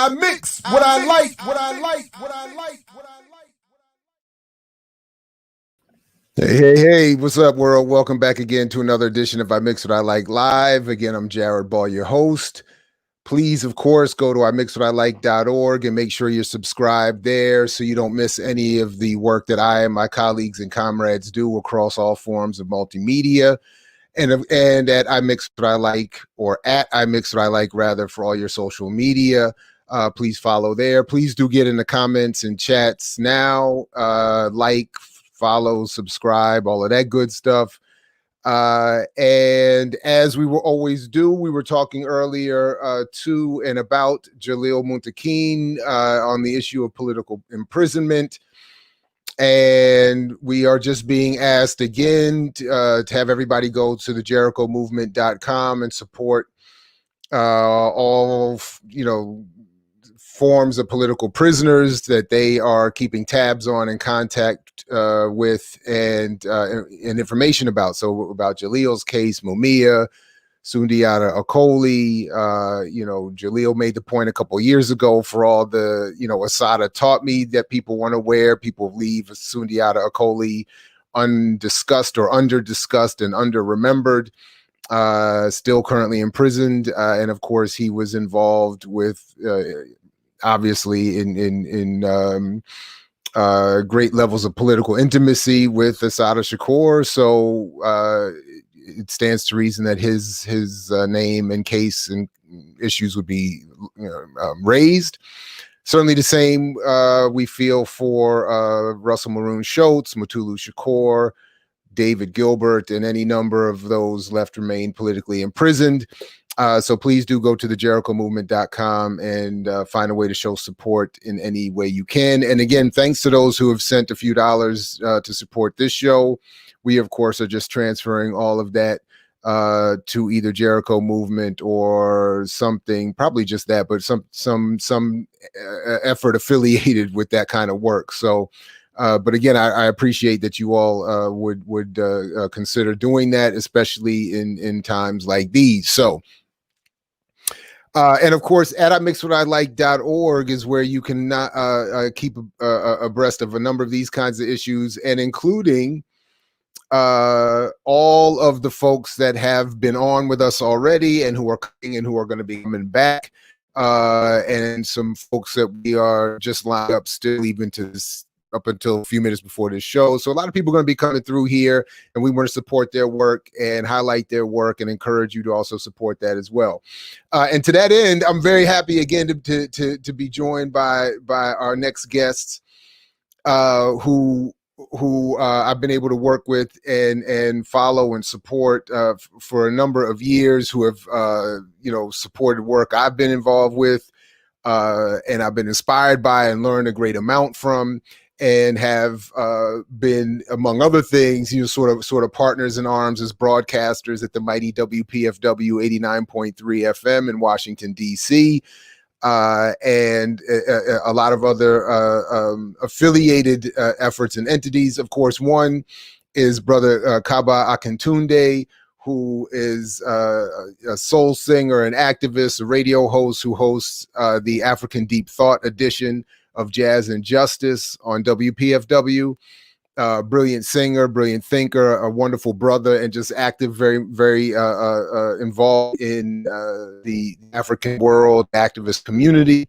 I mix what I like. Hey, what's up, world? Welcome back again to another edition of I Mix What I Like Live. Again, I'm Jared Ball, your host. Please, of course, go to imixwhatilike.org and make sure you're subscribed there so you don't miss any of the work that I and my colleagues and comrades do across all forms of multimedia. And at I Mix What I Like, or at I Mix What I Like, rather, for all your social media. Please follow there. Please do get in the comments and chats now. Like, follow, subscribe, all of that good stuff. And as we will always do, we were talking earlier to and about Jalil Muntaqeen on the issue of political imprisonment. And we are just being asked again to have everybody go to the JerichoMovement.com and support all, forms of political prisoners that they are keeping tabs on and contact with and information about. So about Jalil's case, Mumia, Sundiata Acoli, Jalil made the point a couple of years ago for all the, Assata taught me that people want to wear, people leave Sundiata Acoli undiscussed or under-discussed and under-remembered. Still currently imprisoned. And of course, he was involved with obviously in great levels of political intimacy with Assata Shakur. So it stands to reason that his name and case and issues would be raised. Certainly the same we feel for Russell Maroon Schultz, Mutulu Shakur, David Gilbert, and any number of those left remain politically imprisoned. So please do go to the JerichoMovement.com and find a way to show support in any way you can. And again, thanks to those who have sent a few dollars to support this show. We, of course, are just transferring all of that to either Jericho Movement or something, probably just that, but some effort affiliated with that kind of work. So, but again, I appreciate that you all would consider doing that, especially in times like these. So. And of course, at imixwhatilike.org is where you can keep abreast of a number of these kinds of issues, and including all of the folks that have been on with us already and who are coming and who are going to be coming back, and some folks that we are just lined up still even to this, up until a few minutes before this show. So a lot of people are going to be coming through here, and we want to support their work and highlight their work and encourage you to also support that as well. And to that end, I'm very happy again to be joined by our next guests, who I've been able to work with and follow and support for a number of years, who have supported work I've been involved with, and I've been inspired by and learned a great amount from, and have been, among other things, sort of partners in arms as broadcasters at the mighty WPFW 89.3 FM in Washington, D.C., and a lot of other affiliated efforts and entities. Of course, one is Brother Kaba Akintunde, who is a soul singer, an activist, a radio host who hosts the Afrikan Deep Thought Edition of Jazz and Justice on WPFW. Brilliant singer, brilliant thinker, a wonderful brother, and just active, very, very involved in the African world activist community.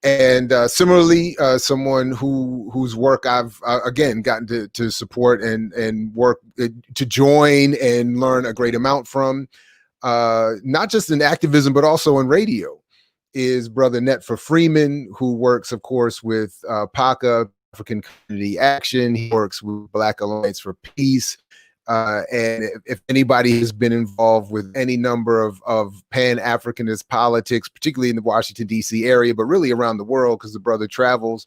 And similarly, someone whose work I've again gotten to support and work to join and learn a great amount from, not just in activism but also in radio, is Brother Netfa Freeman, who works, of course, with PACA, African Community Action. He works with Black Alliance for Peace. And if anybody has been involved with any number of pan-Africanist politics, particularly in the Washington, D.C. area, but really around the world, because the brother travels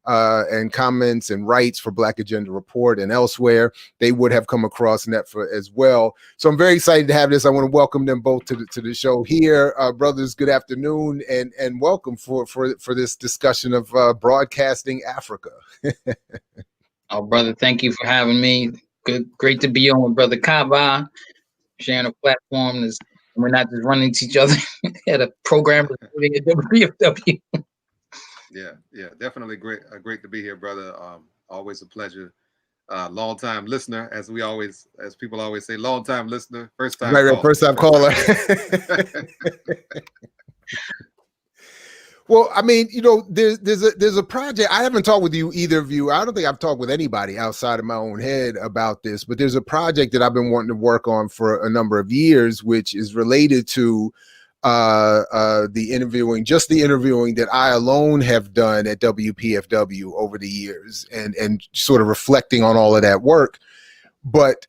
and comments and writes for Black Agenda Report and elsewhere, they would have come across Netfa as well. So I'm very excited to have this. I want to welcome them both to the show here. Brothers, good afternoon, and welcome for this discussion of broadcasting Africa. Oh, brother, thank you for having me. Great to be on with Brother Kaba, sharing a platform that's We're not just running into each other at a program at WPFW. Yeah, definitely great to be here, brother. Always a pleasure. Long time listener, as people always say, long time listener, first time caller. First time caller. Well, I mean, there's a project. I haven't talked with either of you. I don't think I've talked with anybody outside of my own head about this, but there's a project that I've been wanting to work on for a number of years, which is related to the interviewing that I alone have done at WPFW over the years, and sort of reflecting on all of that work. But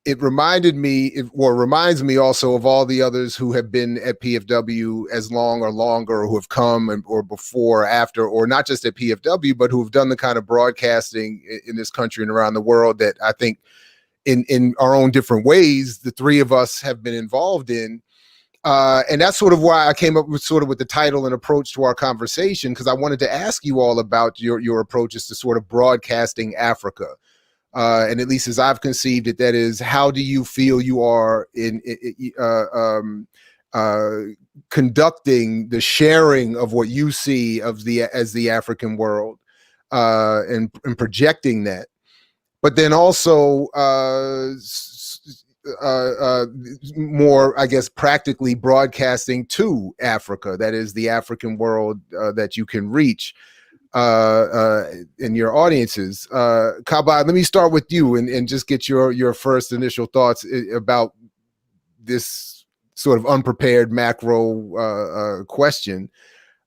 it reminds me also of all the others who have been at PFW as long or longer, or who have come or before or after, or not just at PFW, but who have done the kind of broadcasting in this country and around the world that I think in our own different ways, the three of us have been involved in. And that's sort of why I came up with the title and approach to our conversation, because I wanted to ask you all about your approaches to sort of broadcasting Africa. And at least as I've conceived it, that is, how do you feel you are in conducting the sharing of what you see as the African world, and projecting that, but then also more, I guess, practically broadcasting to Africa, that is the African world that you can reach in your audiences. Kaba, let me start with you and just get your first initial thoughts about this sort of unprepared macro question.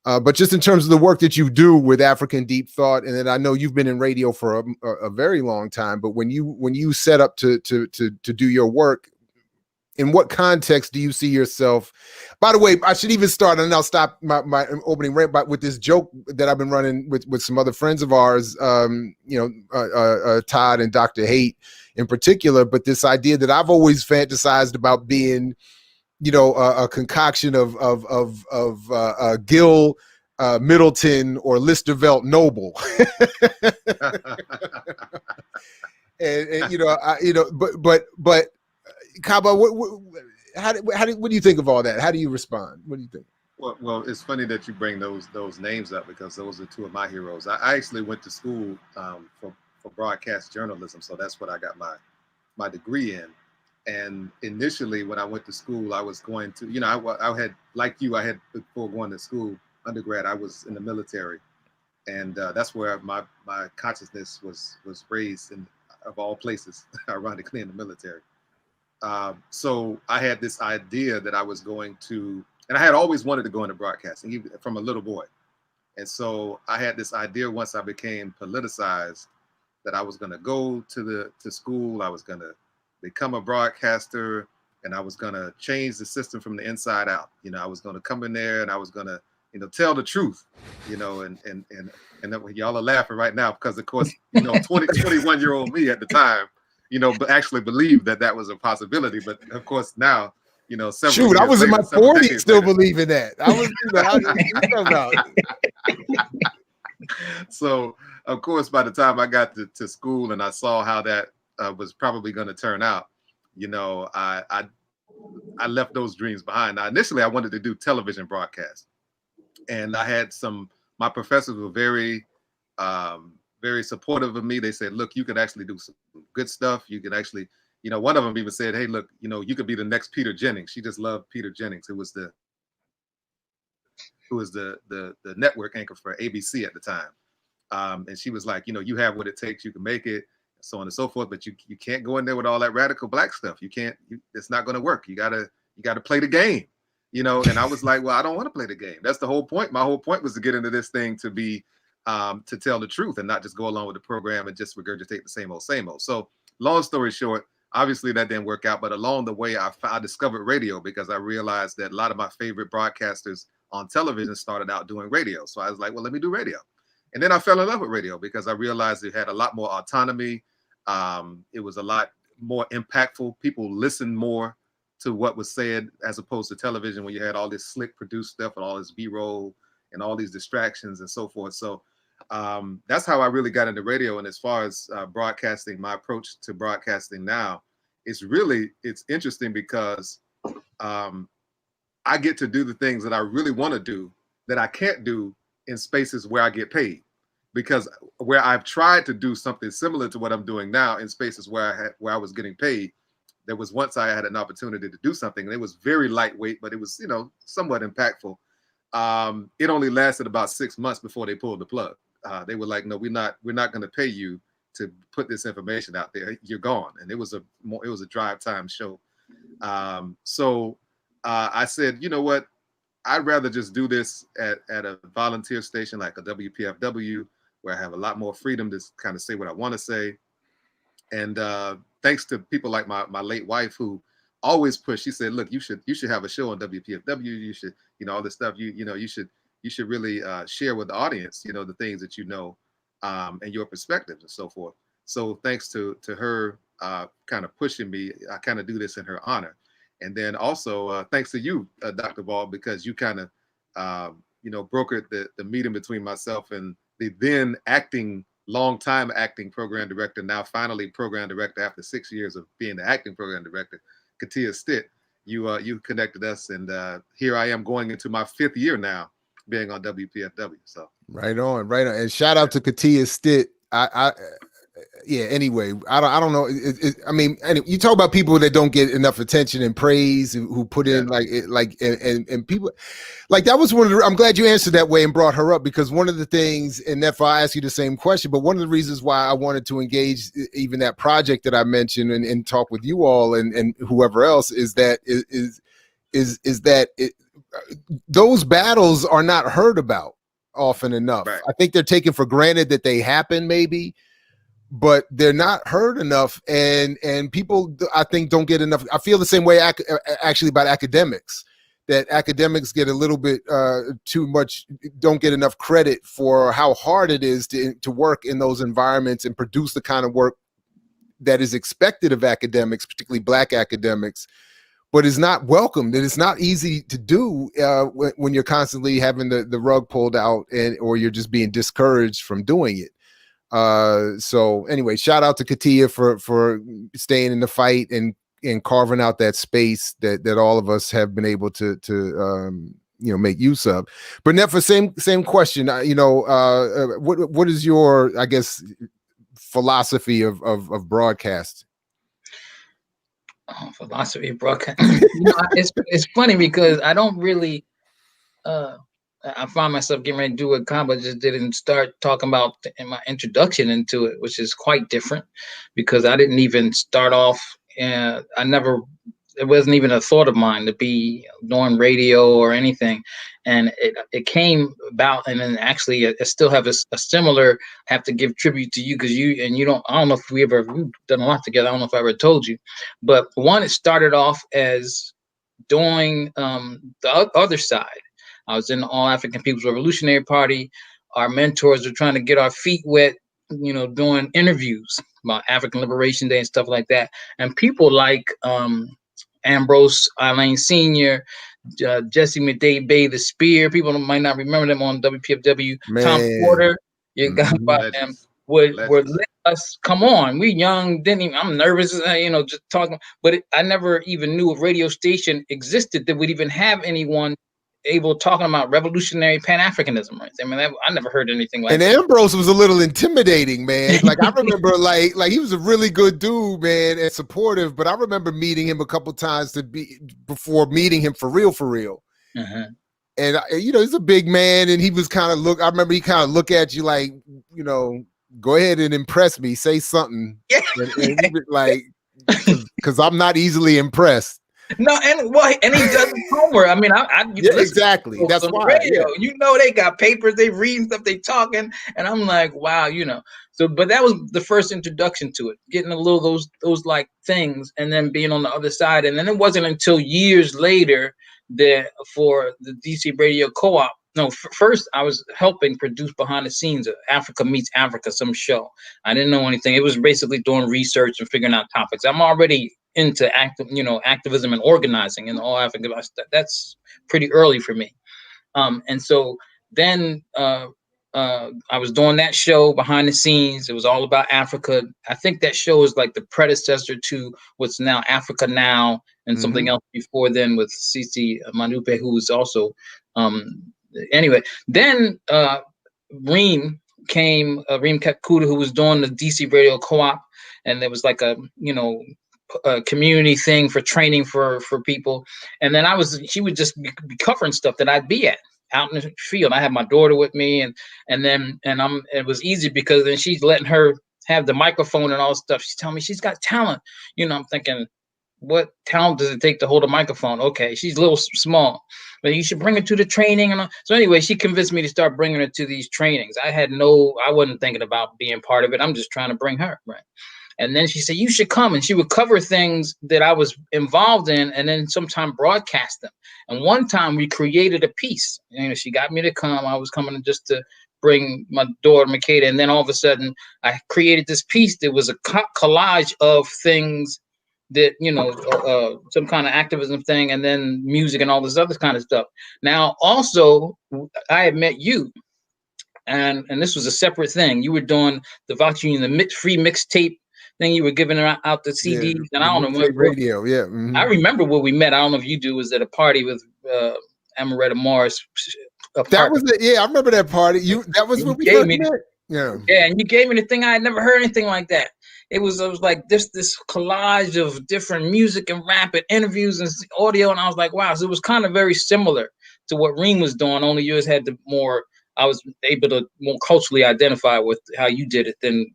But just in terms of the work that you do with Afrikan Deep Thought, and then I know you've been in radio for a very long time, but when you set up to do your work, in what context do you see yourself? By the way, I should even start, and I'll stop my opening rant with this joke that I've been running with some other friends of ours, Todd and Dr. Haight in particular, but this idea that I've always fantasized about being, a concoction of Gil Middleton or Listervelt Noble. But Kaba, what do you think of all that? How do you respond? What do you think? Well, it's funny that you bring those names up, because those are two of my heroes. I actually went to school for broadcast journalism, so that's what I got my degree in. And initially, when I went to school, I was going to, I had, like you, I had, before going to school, undergrad, I was in the military, and that's where my consciousness was raised, in, of all places, ironically, in the military. So I had this idea that I was going to, and I had always wanted to go into broadcasting, even from a little boy. And so I had this idea, once I became politicized, that I was going to go to school, I was going to become a broadcaster, and I was going to change the system from the inside out. I was going to come in there and I was going to, tell the truth, and y'all are laughing right now because, of course, 21-year-old me at the time, but actually believed that was a possibility. But of course now, shoot, I was in my 40s still believing that. I was, how do you know about it? So of course, by the time I got to school and I saw how that was probably going to turn out, I left those dreams behind. Now, initially, I wanted to do television broadcast, and I had my professors were very, very supportive of me. They said, look, you could actually do some good stuff. You could actually, one of them even said, hey, look, you could be the next Peter Jennings. She just loved Peter Jennings, who was the network anchor for ABC at the time. And she was like, you have what it takes, you can make it, so on and so forth, but you can't go in there with all that radical black stuff. You can't, it's not going to work. You gotta play the game, and I was like, well, I don't want to play the game. That's the whole point. My whole point was to get into this thing to be, to tell the truth and not just go along with the program and just regurgitate the same old. So long story short, obviously that didn't work out, but along the way, I discovered radio, because I realized that a lot of my favorite broadcasters on television started out doing radio. So I was like, well, let me do radio. And then I fell in love with radio, because I realized it had a lot more autonomy. It was a lot more impactful. People listened more to what was said, as opposed to television, when you had all this slick produced stuff and all this B-roll and all these distractions and so forth. So that's how I really got into radio. And as far as broadcasting, my approach to broadcasting now, it's interesting, because I get to do the things that I really want to do that I can't do in spaces where I get paid. Because where I've tried to do something similar to what I'm doing now in spaces where I was getting paid, there was once I had an opportunity to do something, and it was very lightweight, but it was, somewhat impactful. It only lasted about 6 months before they pulled the plug. They were like, "No, we're not going to pay you to put this information out there. You're gone." And it was a drive time show. So I said, you know what? I'd rather just do this at a volunteer station like a WPFW, where I have a lot more freedom to kind of say what I want to say. And thanks to people like my late wife, who always pushed. She said, "Look, you should have a show on WPFW. You should, all this stuff. You should really share with the audience, the things that and your perspectives and so forth." So thanks to her kind of pushing me, I kind of do this in her honor. And then also thanks to you, Dr. Ball, because you kind of brokered the meeting between myself and the then long-time acting program director, now finally program director after 6 years of being the acting program director, Katia Stitt. You connected us, and here I am going into my 5th year now being on WPFW. So right on. And shout out to Katia Stitt. Yeah, anyway, I don't know. I mean, you talk about people that don't get enough attention and praise, who put in and people like that was one of the, I'm glad you answered that way and brought her up, because one of the things, and Netfa, I asked you the same question, but one of the reasons why I wanted to engage even that project that I mentioned and talk with you all and whoever else is that those battles are not heard about often enough. Right. I think they're taken for granted that they happen, maybe, but they're not heard enough, and people, I think, don't get enough. I feel the same way actually about academics, that academics get a little bit too much, don't get enough credit for how hard it is to work in those environments and produce the kind of work that is expected of academics, particularly Black academics, but is not welcomed, and it's not easy to do when you're constantly having the rug pulled out or you're just being discouraged from doing it. So anyway, shout out to Katia for staying in the fight and carving out that space that all of us have been able to make use of. But Netfa, same question. What is your, I guess, philosophy of broadcast? Oh, philosophy of broadcast. It's funny because I don't really I find myself getting ready to do what Kamba just did and start talking about in my introduction into it, which is quite different, because I didn't even start off. It wasn't even a thought of mine to be doing radio or anything. And it came about, and then actually I still have a similar, have to give tribute to you, because I don't know if we've done a lot together. I don't know if I ever told you, but one, it started off as doing the other side. I was in the All African People's Revolutionary Party. Our mentors were trying to get our feet wet, doing interviews about African Liberation Day and stuff like that. And people like Ambrose Alain Sr., Jesse McDay the Spear, people might not remember them on WPFW. Man. Tom Porter, you got about them, would let us come on. We young, I'm nervous, just talking. But I never even knew a radio station existed that would even have anyone able talking about revolutionary pan-africanism, right? I mean, I never heard anything like that. And Ambrose was a little intimidating, man. Like I remember, like he was a really good dude, man, and supportive. But I remember meeting him a couple times before meeting him for real. Uh-huh. And he's a big man, and he was kind of I remember he kind of look at you like, go ahead and impress me, say something, and like, because I'm not easily impressed. No, and he does homework. I mean, exactly. That's why. Radio. Yeah. They got papers, they reading stuff, they talking, and I'm like, wow, So, but that was the first introduction to it, getting a little those like things, and then being on the other side. And then it wasn't until years later that for the DC Radio Co-op. No, first I was helping produce behind the scenes of Africa Meets Africa, some show. I didn't know anything. It was basically doing research and figuring out topics. I'm already into activism and organizing in all African. That's pretty early for me. And so then I was doing that show behind the scenes. It was all about Africa. I think that show is like the predecessor to what's now Africa Now, and something else before then with Cici Manupe, who was also anyway. Then Reem came, Reem Kekuta, who was doing the DC Radio Co-op, and there was like a a community thing for training for people. And then she would just be covering stuff that I'd be at out in the field. I had my daughter with me, and it was easy because then she's letting her have the microphone and all stuff. She's telling me she's got talent. I'm thinking, what talent does it take to hold a microphone? Okay, she's a little small, but you should bring her to the training. And so anyway, she convinced me to start bringing her to these trainings. I wasn't thinking about being part of it. I'm just trying to bring her, right? And then she said, you should come. And she would cover things that I was involved in and then sometime broadcast them. And one time we created a piece. She got me to come. I was coming just to bring my daughter, Makeda. And then all of a sudden, I created this piece that was a collage of things that, some kind of activism thing, and then music and all this other kind of stuff. Now, also, I had met you. And this was a separate thing. You were doing the Voucher Union, the free mixtape thing. You were giving out the CDs, and I don't know what radio. Yeah, I remember where we met. I don't know if you do. Was at a party with Amaretta Morris. That was it. Yeah, I remember that party. That was what we gave me. Met. Yeah, and you gave me the thing. I had never heard anything like that. It was like this collage of different music and rap and interviews and audio, and I was like, wow. So it was kind of very similar to what Reem was doing. Only yours had the more. I was able to more culturally identify with how you did it than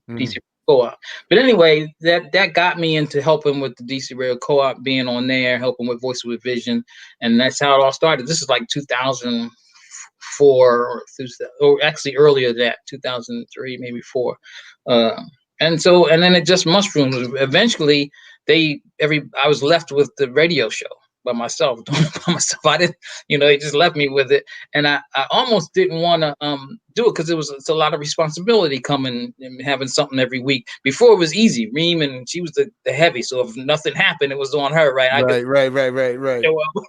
DC Co-op. But anyway, that got me into helping with the DC Radio Co-op, being on there, helping with Voices with Vision, and that's how it all started. This is like 2004 or actually earlier than that, 2003, maybe 4. And then it just mushroomed. Eventually, I was left with the radio show by myself, doing it by myself. I didn't, they just left me with it. And I almost didn't want to do it because it's a lot of responsibility coming and having something every week. Before it was easy. Reem, and she was the heavy. So if nothing happened, it was on her, right? Right.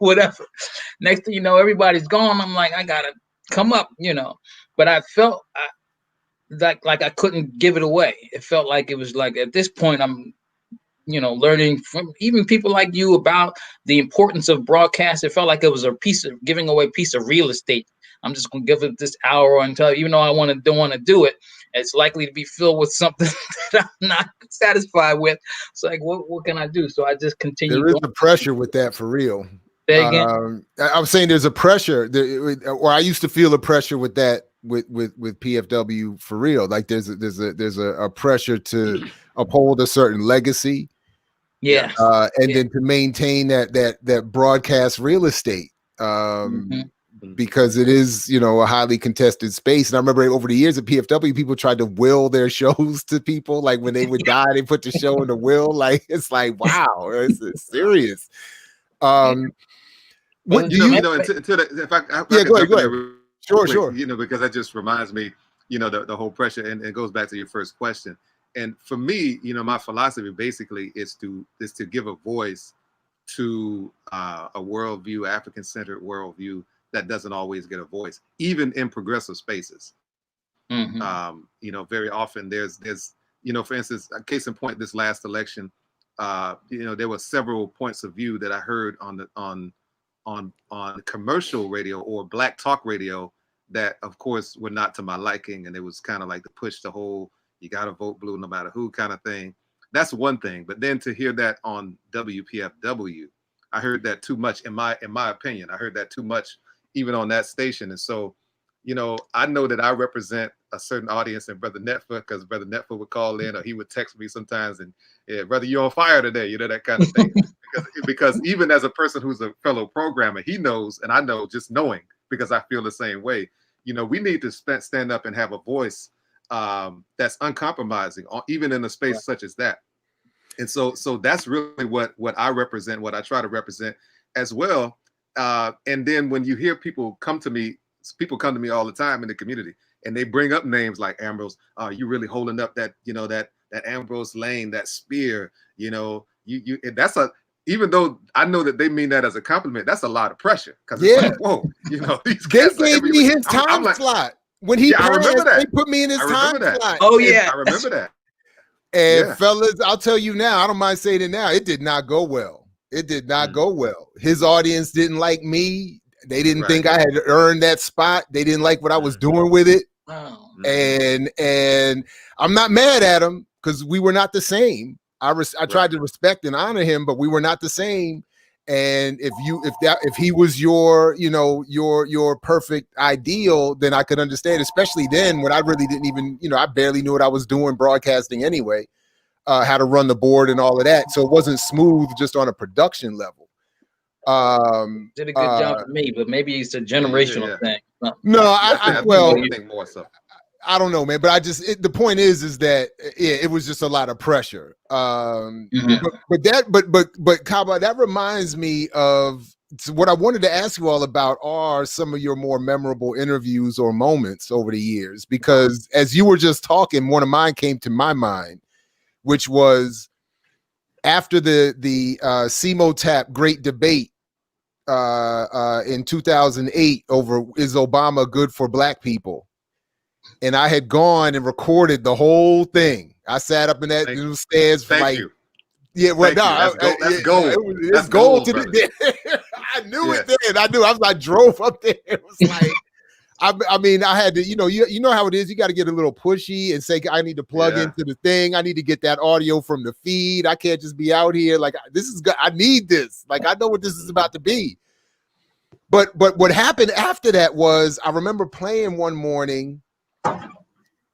Whatever. Next thing you know, everybody's gone. I'm like, I got to come up, But I felt like I couldn't give it away. It felt like it was like at this point, I'm learning from even people like you about the importance of broadcast. It felt like it was giving away a piece of real estate. I'm just going to give it this hour until, even though I don't want to do it, it's likely to be filled with something that I'm not satisfied with. It's like, what can I do? So I just continue. There is a pressure with that, for real. Say again? I'm saying there's a pressure, or I used to feel a pressure with that with PFW, for real. Like there's a pressure to uphold a certain legacy. Yeah. Then to maintain that broadcast real estate, because it is, a highly contested space. And I remember over the years at PFW, people tried to will their shows to people. Like when they would die, they put the show in the will. Like, it's like, wow, it's serious. What do you know? If I go ahead. Sure. Because that just reminds me, the whole pressure, and it goes back to your first question. And for me, my philosophy basically is to give a voice to a worldview, African-centered worldview that doesn't always get a voice, even in progressive spaces. Very often there's for instance, a case in point, this last election, there were several points of view that I heard on commercial radio or Black talk radio that, of course, were not to my liking, and it was kind of like to push the whole "you got to vote blue no matter who" kind of thing. That's one thing. But then to hear that on WPFW, I heard that too much. In my opinion, I heard that too much even on that station. And so, I know that I represent a certain audience in Brother Netfa, because Brother Netfa would call in, or he would text me sometimes, and yeah, brother, you're on fire today, that kind of thing. because even as a person who's a fellow programmer, he knows, and I know, just knowing, because I feel the same way. We need to stand up and have a voice that's uncompromising, even in a space such as that. And so that's really what I represent, what I try to represent as well. And then when you hear people come to me all the time in the community, and they bring up names like Ambrose, you really holding up that Ambrose Lane, that spear, and that's even though I know that they mean that as a compliment, that's a lot of pressure. Because it's like, whoa, these they gave me his time slot. when he I remember passed, that. they put me in his timeline. Oh yeah, I remember that. And fellas, I'll tell you now, I don't mind saying it now. It did not go well. It did not go well. His audience didn't like me. They didn't think I had earned that spot. They didn't like what I was doing with it. Wow. And I'm not mad at him because we were not the same. I tried to respect and honor him, but we were not the same. And if he was your, you know, your perfect ideal, then I could understand, especially then when I really didn't even, you know, I barely knew what I was doing broadcasting anyway, how to run the board and all of that. So it wasn't smooth just on a production level. Did a good job for me, but maybe it's a generational thing. No, I think more so. I don't know, man, but the point is that it was just a lot of pressure. But Kaba, that reminds me of what I wanted to ask you all about are some of your more memorable interviews or moments over the years, because as you were just talking, one of mine came to my mind, which was after the CMOTAP Great Debate in 2008 over is Obama good for black people. And I had gone and recorded the whole thing. I sat up in that little stairs for Thank you. Yeah, well, that's gold. It's gold to the I knew it then. I knew. I drove up there. It was like, I mean, I had to, you know how it is. You got to get a little pushy and say, I need to plug into the thing. I need to get that audio from the feed. I can't just be out here like this is good. I need this. Like I know what this is about to be. But what happened after that was I remember playing one morning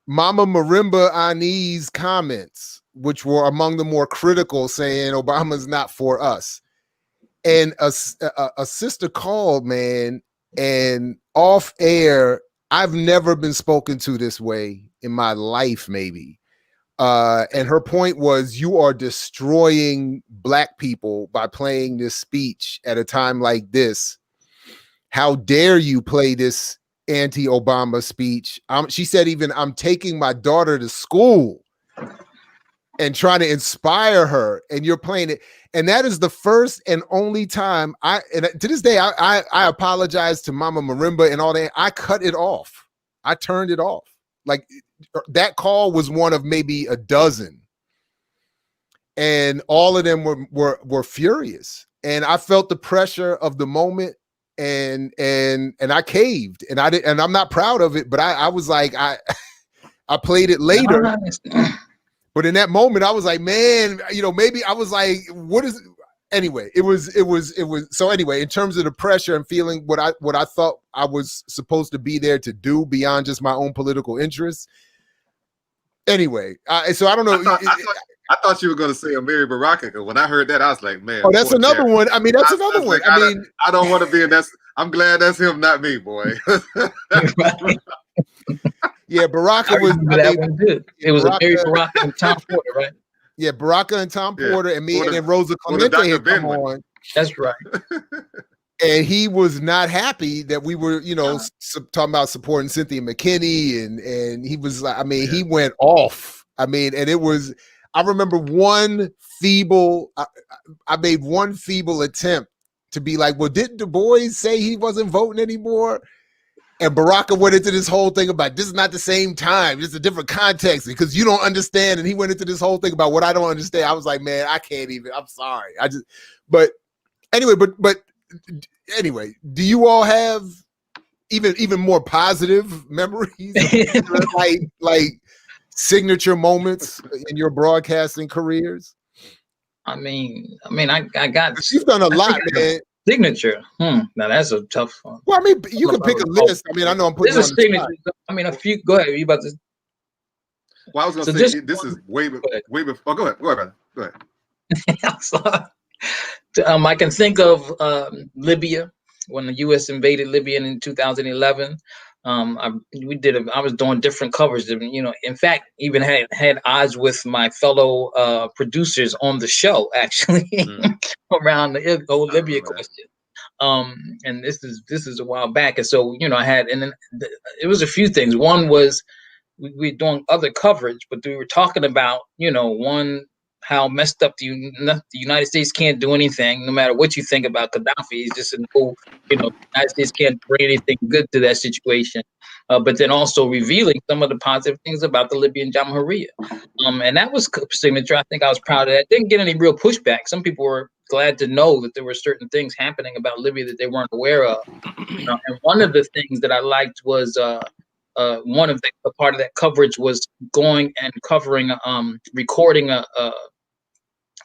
Mama Marimba Ani's comments, which were among the more critical, saying Obama's not for us. And a sister called, man, and off air, I've never been spoken to this way in my life, maybe. And her point was, you are destroying black people by playing this speech at a time like this. How dare you play this anti-Obama speech? She said, even I'm taking my daughter to school and trying to inspire her, and you're playing it. And that is the first and only time to this day, I apologize to Mama Marimba and all that. I cut it off. I turned it off. Like that call was one of maybe a dozen. And all of them were furious. And I felt the pressure of the moment. And I caved, and I'm not proud of it, but I was like, I played it later, but in that moment I was like, man, maybe I was like, what is it? Anyway, it was so anyway, in terms of the pressure and feeling what I thought I was supposed to be there to do beyond just my own political interests. Anyway, so I don't know. I thought you were going to say Amiri Baraka, because when I heard that, I was like, man. Oh, that's another one. I mean, that's another one. Like, I don't want to be in that. I'm glad that's him, not me, boy. Yeah, Baraka was. It was Amiri Baraka and Tom Porter, right? Yeah, Baraka and Tom Porter and me and Rosa Clemente had come on. That's right. And he was not happy that we were, talking about supporting Cynthia McKinney, and he was like, I mean, he went off. I mean, and it was. I remember I made one feeble attempt to be like, well, didn't Du Bois say he wasn't voting anymore? And Baraka went into this whole thing about this is not the same time. It's a different context because you don't understand. And he went into this whole thing about what I don't understand. I was like, man, I can't even. I'm sorry. But anyway, do you all have even more positive memories? like signature moments in your broadcasting careers? I mean, I got. You've done a lot, man. Signature. Now that's a tough one. Well, I mean, you can pick a list. I mean, I know I'm putting. There's a signature. I mean, a few. Go ahead. Are you about to? Well, I was going to say this is way before. Oh, go ahead, brother. Go ahead. I can think of Libya when the U.S. invaded Libya in 2011. I was doing different coverage. In fact, even had odds with my fellow producers on the show actually around the old Libya question. And this is a while back, and so I had, and then it was a few things. One was we were doing other coverage, but we were talking about one how messed up the United States can't do anything, no matter what you think about Gaddafi. He's just a no, the United States can't bring anything good to that situation. But then also revealing some of the positive things about the Libyan Jamahiriya. And that was signature. I think I was proud of that. Didn't get any real pushback. Some people were glad to know that there were certain things happening about Libya that they weren't aware of. And one of the things that I liked was one of the part of that coverage was going and covering, recording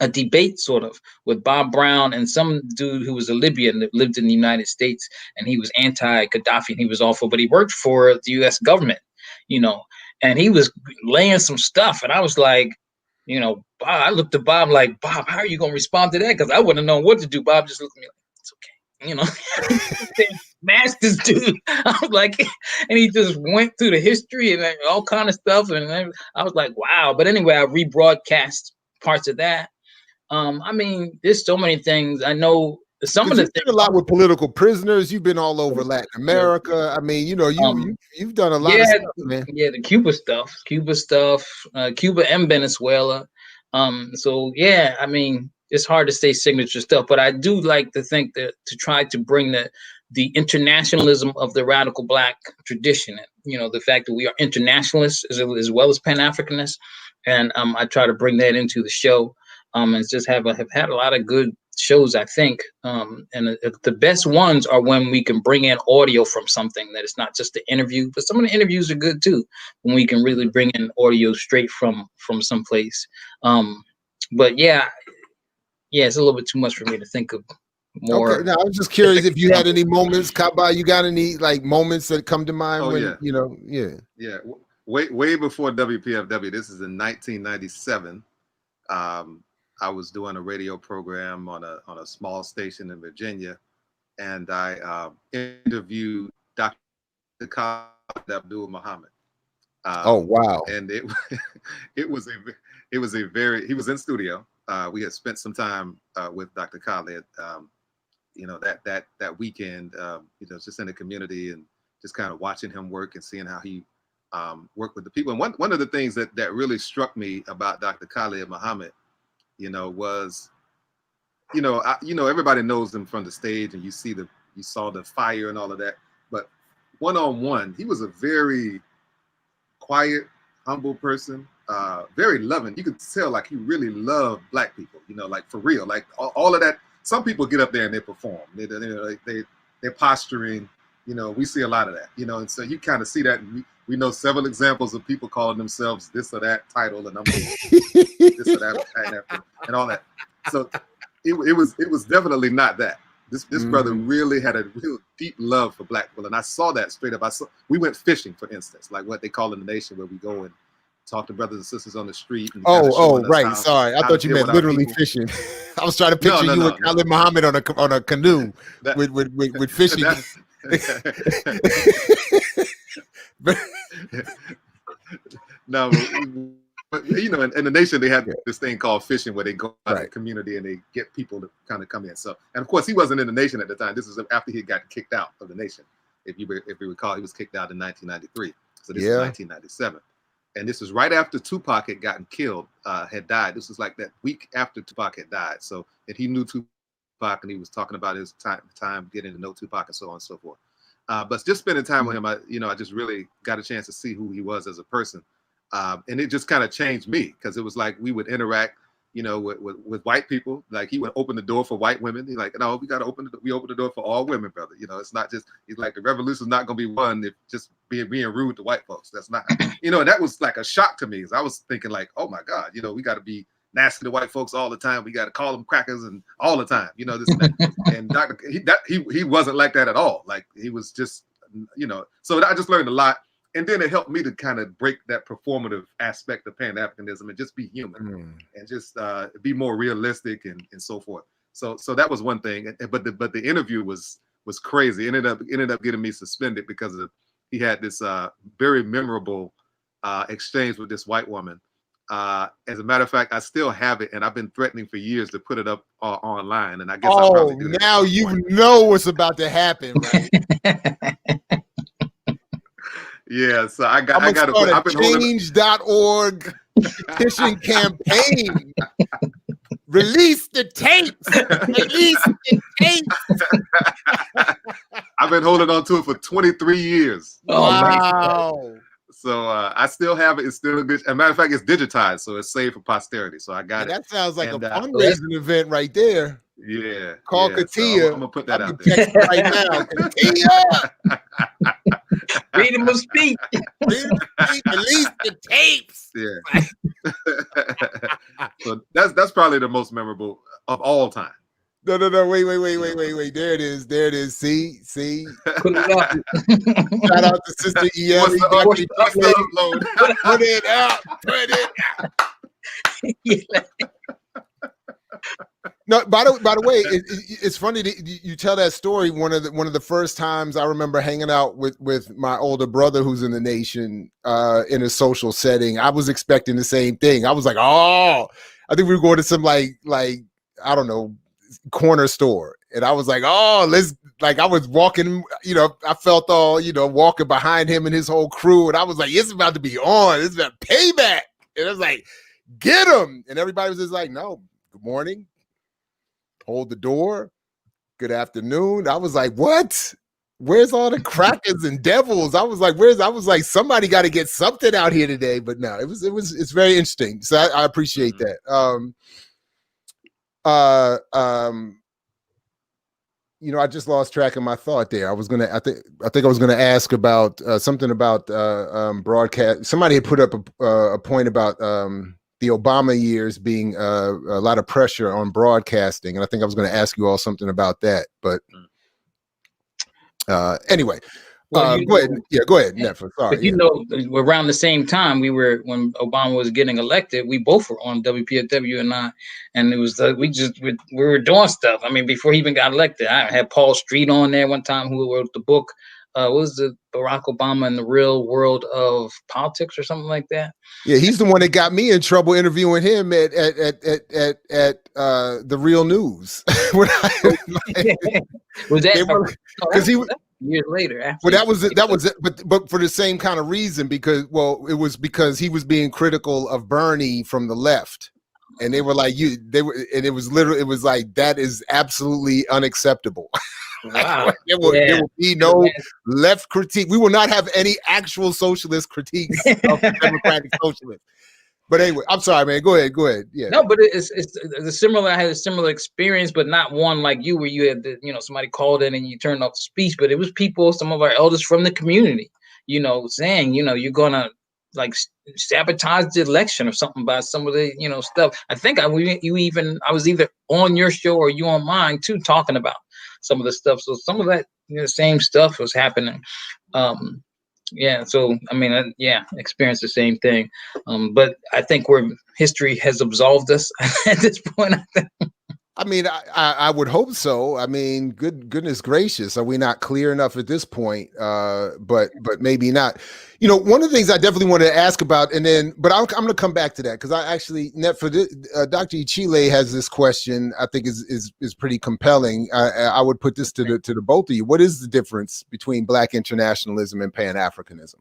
a debate sort of with Bob Brown and some dude who was a Libyan that lived in the United States, and he was anti-Gaddafi and he was awful, but he worked for the U.S. government, and he was laying some stuff, and I was like, Bob, I looked at Bob like, Bob, how are you gonna respond to that? Because I wouldn't have known what to do. Bob just looked at me like, it's okay, smashed this dude. I was like, and he just went through the history and all kind of stuff, and I was like, wow. But anyway, I rebroadcast parts of that. I mean, there's so many things. I know some of the things. A lot with political prisoners. You've been all over Latin America. I mean, you've done a lot of stuff, man. Yeah, the Cuba stuff, Cuba and Venezuela. So yeah, I mean, it's hard to say signature stuff, but I do like to think that to try to bring the internationalism of the radical Black tradition, the fact that we are internationalists as well as pan-Africanists, and I try to bring that into the show. And just have had a lot of good shows, I think. And the best ones are when we can bring in audio from something, that it's not just the interview, but some of the interviews are good too, when we can really bring in audio straight from someplace. But yeah, it's a little bit too much for me to think of more. Okay, now I was just curious if you had any moments, Kaba, you got any moments that come to mind Yeah. Way before WPFW. This is in 1997. I was doing a radio program on a small station in Virginia, and I interviewed Dr. Khalid Abdul Muhammad. Oh wow! And it was a very, he was in studio. We had spent some time with Dr. Khalid, that weekend, just in the community and just kind of watching him work and seeing how he worked with the people. And one of the things that really struck me about Dr. Khalid Muhammad, was, everybody knows him from the stage, and you saw the fire and all of that. But one-on-one, he was a very quiet, humble person, very loving. You could tell like he really loved Black people, like for real, like all of that. Some people get up there and they perform. They're posturing. We see a lot of that. And so you kind of see that. And we know several examples of people calling themselves this or that title, and I'm this or that and all that. So it was definitely not that. This brother really had a real deep love for Black people, and I saw that straight up. We went fishing, for instance, like what they call in the nation, where we go and talk to brothers and sisters on the street. And right. Sorry, I thought you meant literally fishing. I was trying to picture you and Khalid Muhammad on a canoe with fishing. No, but in the nation they had this thing called fishing, where they go out in the community and they get people to kind of come in. So, and of course he wasn't in the nation at the time. This is after he got kicked out of the nation. If you recall, he was kicked out in 1993. So this is 1997, and this is right after Tupac had gotten killed, had died. This was like that week after Tupac had died. So, and he knew Tupac, and he was talking about his time getting to know Tupac and so on and so forth. But just spending time with him, I just really got a chance to see who he was as a person. And it just kind of changed me, because it was like we would interact, with white people. Like he would open the door for white women. He's like, no, we open the door for all women, brother. It's not just, he's like, the revolution's not going to be won if just being rude to white folks. That's not, and that was like a shock to me, because I was thinking like, oh my God, we got to be nasty to white folks all the time. We got to call them crackers and all the time, this and that. And he wasn't like that at all. Like he was just, so I just learned a lot. And then it helped me to kind of break that performative aspect of pan-Africanism and just be human and just be more realistic and so forth. So that was one thing. But the interview was crazy. It ended up getting me suspended because he had this very memorable exchange with this white woman. As a matter of fact, I still have it, and I've been threatening for years to put it up online. And I guess I'll probably do that. Now you know what's about to happen, right? Yeah, so I got to put a change.org petition campaign. Release the tapes. Release the tapes. I've been holding on to it for 23 years. Wow. So I still have it. It's still a good. As a matter of fact, it's digitized, so it's saved for posterity. So I got it. That sounds like And, a fundraising event right there. Yeah. Call Katia. So I'm gonna put that out there right now. Katia! Freedom of speech. Release the tapes. Yeah. So that's probably the most memorable of all time. No. Wait. There it is. See. Put it up. Shout out to Sister Ellie. Put it out. Put it out. Yeah. No, by the way, it's funny that you tell that story. One of the first times I remember hanging out with my older brother who's in the nation in a social setting, I was expecting the same thing. I was like, oh, I think we were going to some like I don't know, corner store, and I was like, oh, I was walking, I felt all, walking behind him and his whole crew, and I was like, it's about to be on. It's about payback, and I was like, get him, and everybody was just like, no, good morning. Hold the door. Good afternoon. I was like, what? Where's all the crackers and devils? I was like, somebody got to get something out here today. But no, it's very interesting. So I appreciate that. I just lost track of my thought there. I think I was gonna ask about something about broadcast. Somebody had put up a point about the Obama years being a lot of pressure on broadcasting. And I think I was going to ask you all something about that. But anyway, go ahead. Yeah, go ahead, Netfa. Sorry. But around the same time when Obama was getting elected, we both were on WPFW and it was we were doing stuff. I mean, before he even got elected, I had Paul Street on there one time who wrote the book. What was the Barack Obama in the Real World of Politics or something like that? Yeah, he's the one that got me in trouble interviewing him at the Real News. Was that because he was years later? Well, that was it. But for the same kind of reason, because because he was being critical of Bernie from the left. And they were like, it was like, that is absolutely unacceptable. Wow. There will be no left critique. We will not have any actual socialist critiques of the democratic socialists. But anyway, I'm sorry, man. Go ahead. Yeah. No, but it's similar. I had a similar experience, but not one like you, where you had somebody called in and you turned off the speech. But it was people, some of our elders from the community, saying, you're gonna like sabotage the election or something by some of the stuff. I think I was either on your show or you on mine too, talking about some of the stuff. So some of that same stuff was happening. So I mean, experienced the same thing. But I think where history has absolved us at this point, I mean, I would hope so. I mean, goodness gracious, are we not clear enough at this point? But maybe not. One of the things I definitely wanted to ask about, but I'm going to come back to that because I actually, Dr. Ichile has this question. I think is pretty compelling. I would put this to the both of you. What is the difference between Black internationalism and Pan-Africanism?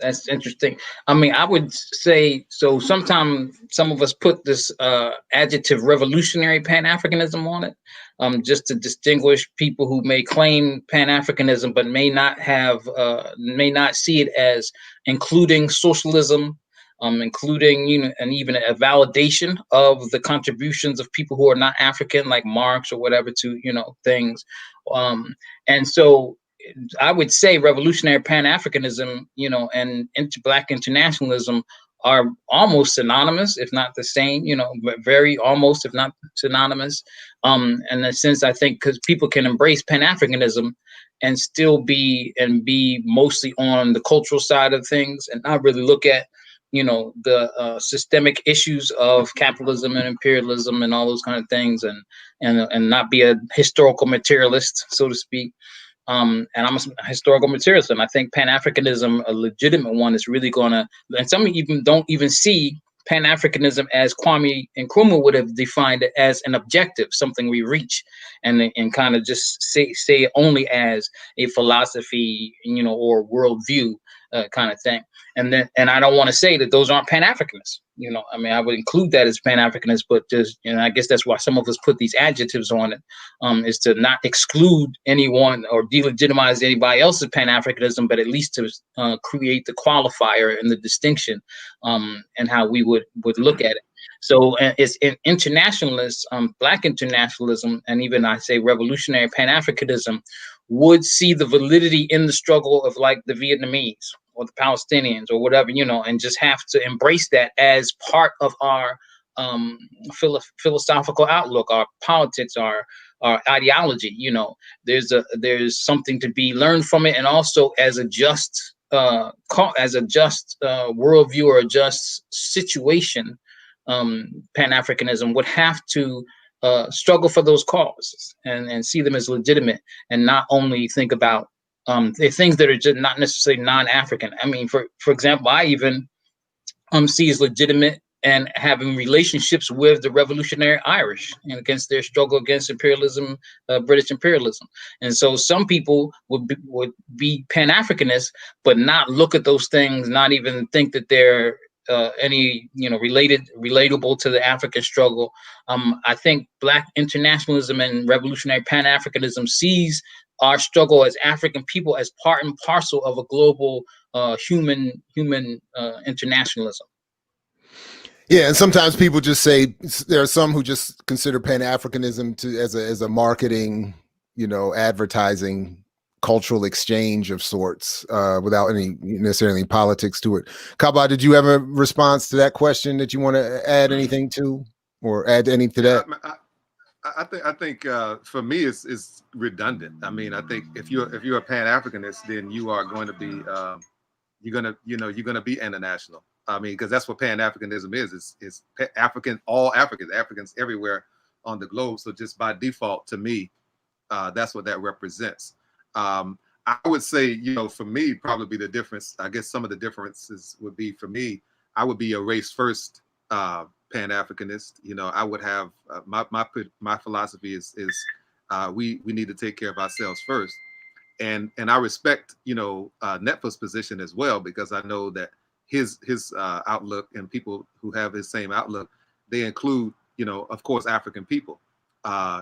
That's interesting. I mean, I would say, so sometimes some of us put this adjective revolutionary Pan-Africanism on it, just to distinguish people who may claim Pan-Africanism, but may not see it as including socialism, including, and even a validation of the contributions of people who are not African, like Marx or whatever, to, things. And so I would say revolutionary Pan-Africanism, and Black internationalism are almost synonymous, if not the same, but very almost, if not synonymous. In a sense, I think, because people can embrace Pan-Africanism and still be mostly on the cultural side of things and not really look at, the systemic issues of capitalism and imperialism and all those kind of things, and not be a historical materialist, so to speak. And I'm a historical materialist, and I think Pan-Africanism, a legitimate one, is really gonna, and some even don't even see Pan-Africanism as Kwame Nkrumah would have defined it, as an objective, something we reach, and kind of just say only as a philosophy, or worldview kind of thing. And I don't want to say that those aren't Pan-Africanists. I mean, I would include that as Pan-Africanist, but just, I guess that's why some of us put these adjectives on it, is to not exclude anyone or delegitimize anybody else's Pan-Africanism, but at least to create the qualifier and the distinction, and how we would look at it. So it's in internationalists, Black internationalism, and even I say revolutionary Pan-Africanism would see the validity in the struggle of like the Vietnamese or the Palestinians or whatever, and just have to embrace that as part of our philosophical outlook, our politics, our ideology. There's something to be learned from it, and also as a just worldview or a just situation, Pan-Africanism would have to struggle for those causes and see them as legitimate, and not only think about the things that are just not necessarily non-African. I mean, for example, I even see as legitimate and having relationships with the revolutionary Irish and against their struggle against imperialism, British imperialism. And so some people would be Pan-Africanists, but not look at those things, not even think that they're any relatable to the African struggle. I think Black internationalism and revolutionary Pan-Africanism sees our struggle as African people as part and parcel of a global human internationalism. Yeah, and sometimes people just say, there are some who just consider Pan-Africanism as a marketing, advertising, cultural exchange of sorts, without any necessarily politics to it. Kaba, did you have a response to that question that you want to add anything to, or add anything to that? I think for me it's redundant. I mean, I think if you're a Pan-Africanist, then you are going to be you're gonna be international. I mean, because that's what Pan-Africanism is. It's African, all Africans everywhere on the globe. So just by default, to me, that's what that represents. I would say, for me, probably the difference, I guess some of the differences would be, for me, I would be a race first Pan-Africanist. I would have my philosophy is we need to take care of ourselves first. And I respect, Netfa's position as well, because I know that his outlook and people who have his same outlook, they include, of course, African people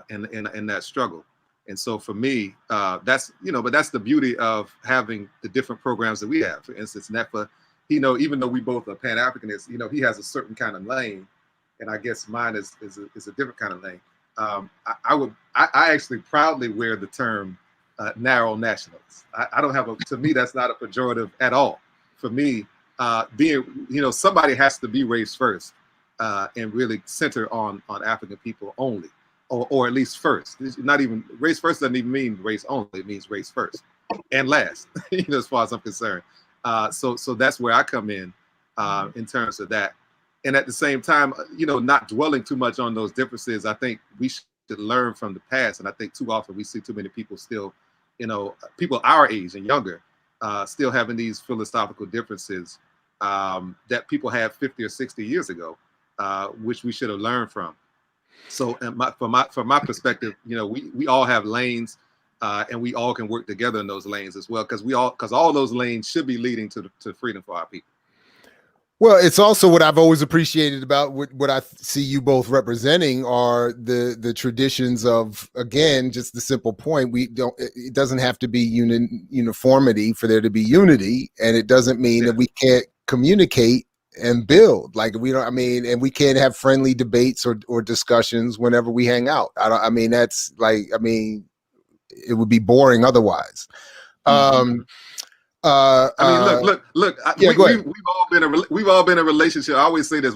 in that struggle. And so for me, that's, but that's the beauty of having the different programs that we have. For instance, Netfa, even though we both are Pan-Africanists, he has a certain kind of lane, and I guess mine is a different kind of lane. I actually proudly wear the term narrow nationalists. I don't have to me, that's not a pejorative at all. For me, being, somebody has to be race first and really center on African people only. Or at least first. It's not even race first doesn't even mean race only. It means race first and last. As far as I'm concerned. So that's where I come in terms of that. And at the same time, not dwelling too much on those differences. I think we should learn from the past. And I think too often we see too many people still, people our age and younger, still having these philosophical differences that people had 50 or 60 years ago, which we should have learned from. So from my perspective, we all have lanes, and we all can work together in those lanes as well, because all those lanes should be leading to freedom for our people. Well, it's also what I've always appreciated about what I see you both representing are the traditions of, again, just the simple point. It doesn't have to be uniformity for there to be unity, and it doesn't mean that we can't communicate and build. Like and we can't have friendly debates or discussions whenever we hang out. It would be boring otherwise. Look. We've all been in a relationship. I always say this.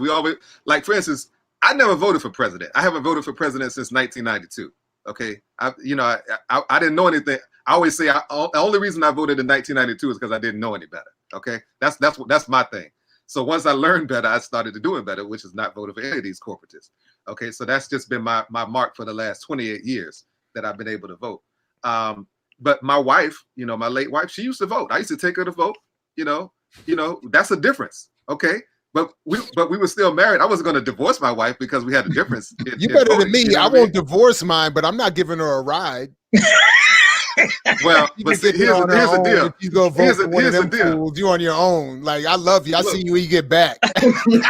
Like, for instance, I never voted for president. I haven't voted for president since 1992. Okay, I didn't know anything. I always say the only reason I voted in 1992 is because I didn't know any better. Okay, that's my thing. So once I learned better, I started to doing better, which is not voting for any of these corporatists. Okay, so that's just been my mark for the last 28 years that I've been able to vote. But my wife, my late wife, she used to vote. I used to take her to vote. That's a difference. Okay, but we were still married. I wasn't going to divorce my wife because we had a difference. You better than me. I won't divorce mine, but I'm not giving her a ride. Well, You but can see, get there on her here's the own. deal. If you go vote for one of Here's the them deal. fools, you on your own. Like, I love you. I see you when you get back. Look,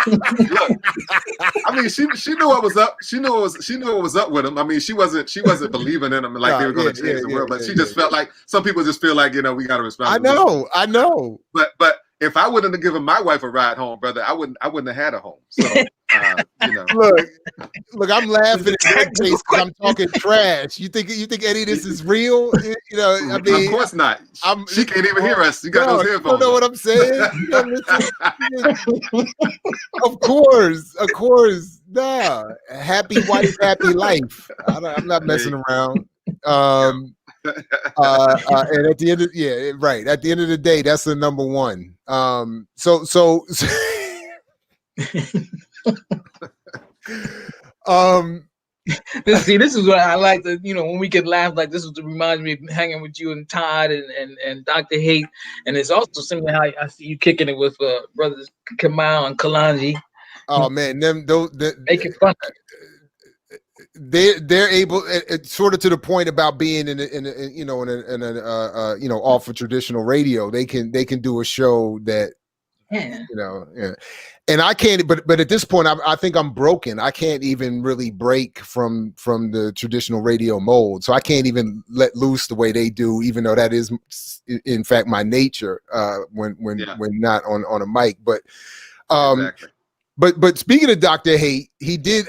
I mean, she knew what was up. She knew what was up with him. I mean, she wasn't believing in them like they were going to change the world. But she just felt like some people just feel like, we got to respond. I know. But if I wouldn't have given my wife a ride home, brother, I wouldn't have had a home. So Look, I'm laughing at that case because I'm talking trash. You think any of this is real? I mean, of course not. She can't even hear us. You got those headphones. You don't know what I'm saying? You don't listen. Of course. Nah. Happy wife, happy life. I'm not messing around. And at the end of at the end of the day, that's the number one. So this is what I like to, when we could laugh, like this is what reminds me of hanging with you and Todd and Dr. Haight. And it's also similar how I see you kicking it with brothers Kamal and Kalanji. Oh man, make it fun. They're able, sort of to the point about being in off of traditional radio. They can do a show that, and I can't. But at this point, I think I'm broken. I can't even really break from the traditional radio mold. So I can't even let loose the way they do, even though that is in fact my nature when not on a mic. But exactly. But speaking of Dr. Haight,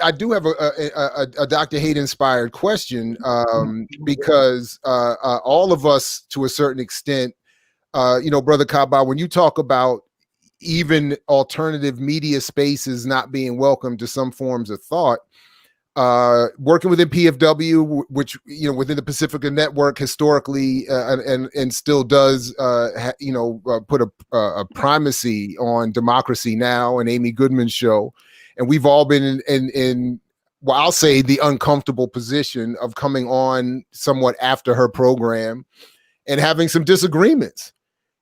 I do have a Dr. Haight inspired question, because all of us, to a certain extent, Brother Kaba, when you talk about even alternative media spaces not being welcome to some forms of thought, working within PFW, which within the Pacifica Network historically and still does put a primacy on Democracy Now! And Amy Goodman's show, and we've all been in I'll say the uncomfortable position of coming on somewhat after her program and having some disagreements.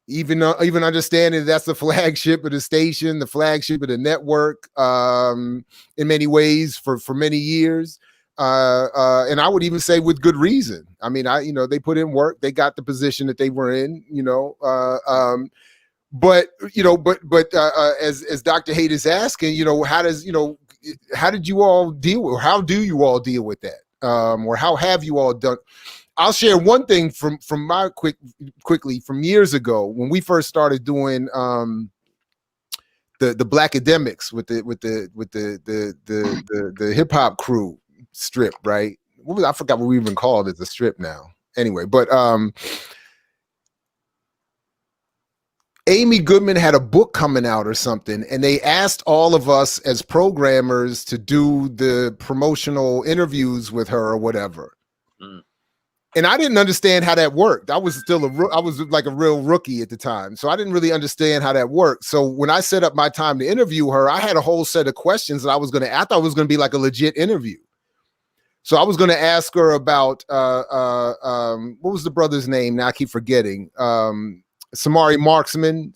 Even understanding that's the flagship of the station, the flagship of the network, in many ways for many years, and I would even say with good reason. I mean, they put in work, they got the position that they were in, but as Dr. Haight is asking, how did you all deal with? How do you all deal with that, or how have you all done? I'll share one thing from my quickly from years ago when we first started doing the Black Academics with the hip hop crew strip, right? I forgot what we even called it, the strip now. Anyway, but Amy Goodman had a book coming out or something, and they asked all of us as programmers to do the promotional interviews with her or whatever. And I didn't understand how that worked. I was like a real rookie at the time. So I didn't really understand how that worked. So when I set up my time to interview her, I had a whole set of questions that I thought it was going to be like a legit interview. So I was going to ask her about, what was the brother's name? Now I keep forgetting. Samari Marksman,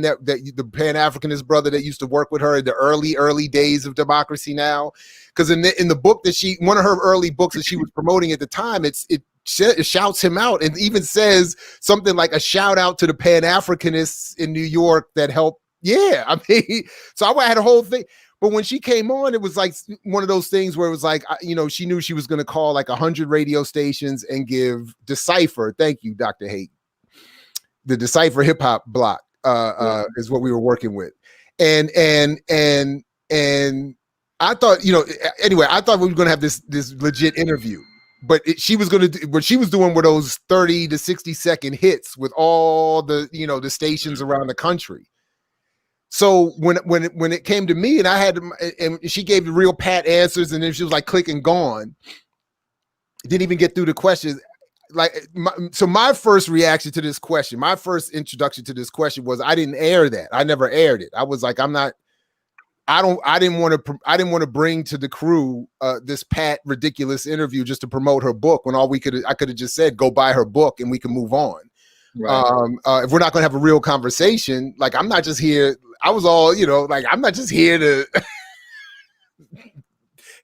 that the pan-Africanist brother that used to work with her in the early days of Democracy Now! Because in the book that one of her early books that she was promoting at the time, it shouts him out and even says something like a shout out to the pan-Africanists in New York that helped. Yeah, I mean, so I had a whole thing. But when she came on, it was like one of those things where it was like, she knew she was going to call like 100 radio stations and give Decipher. Thank you, Dr. Haight. The Decipher hip hop block is what we were working with. And I thought, anyway, I thought we were going to have this legit interview, but she was going to do what she was doing with those 30 to 60 second hits with all the, the stations around the country. So when it came to me and she gave the real pat answers, and then she was like click and gone. Didn't even get through the questions. So my first reaction to this question, my first introduction to this question was I didn't air that. I never aired it. I was like, I didn't want to bring to the crew this pat ridiculous interview just to promote her book when I could have just said go buy her book and we can move on. Right. If we're not going to have a real conversation, like I'm not just here. I was all, I'm not just here to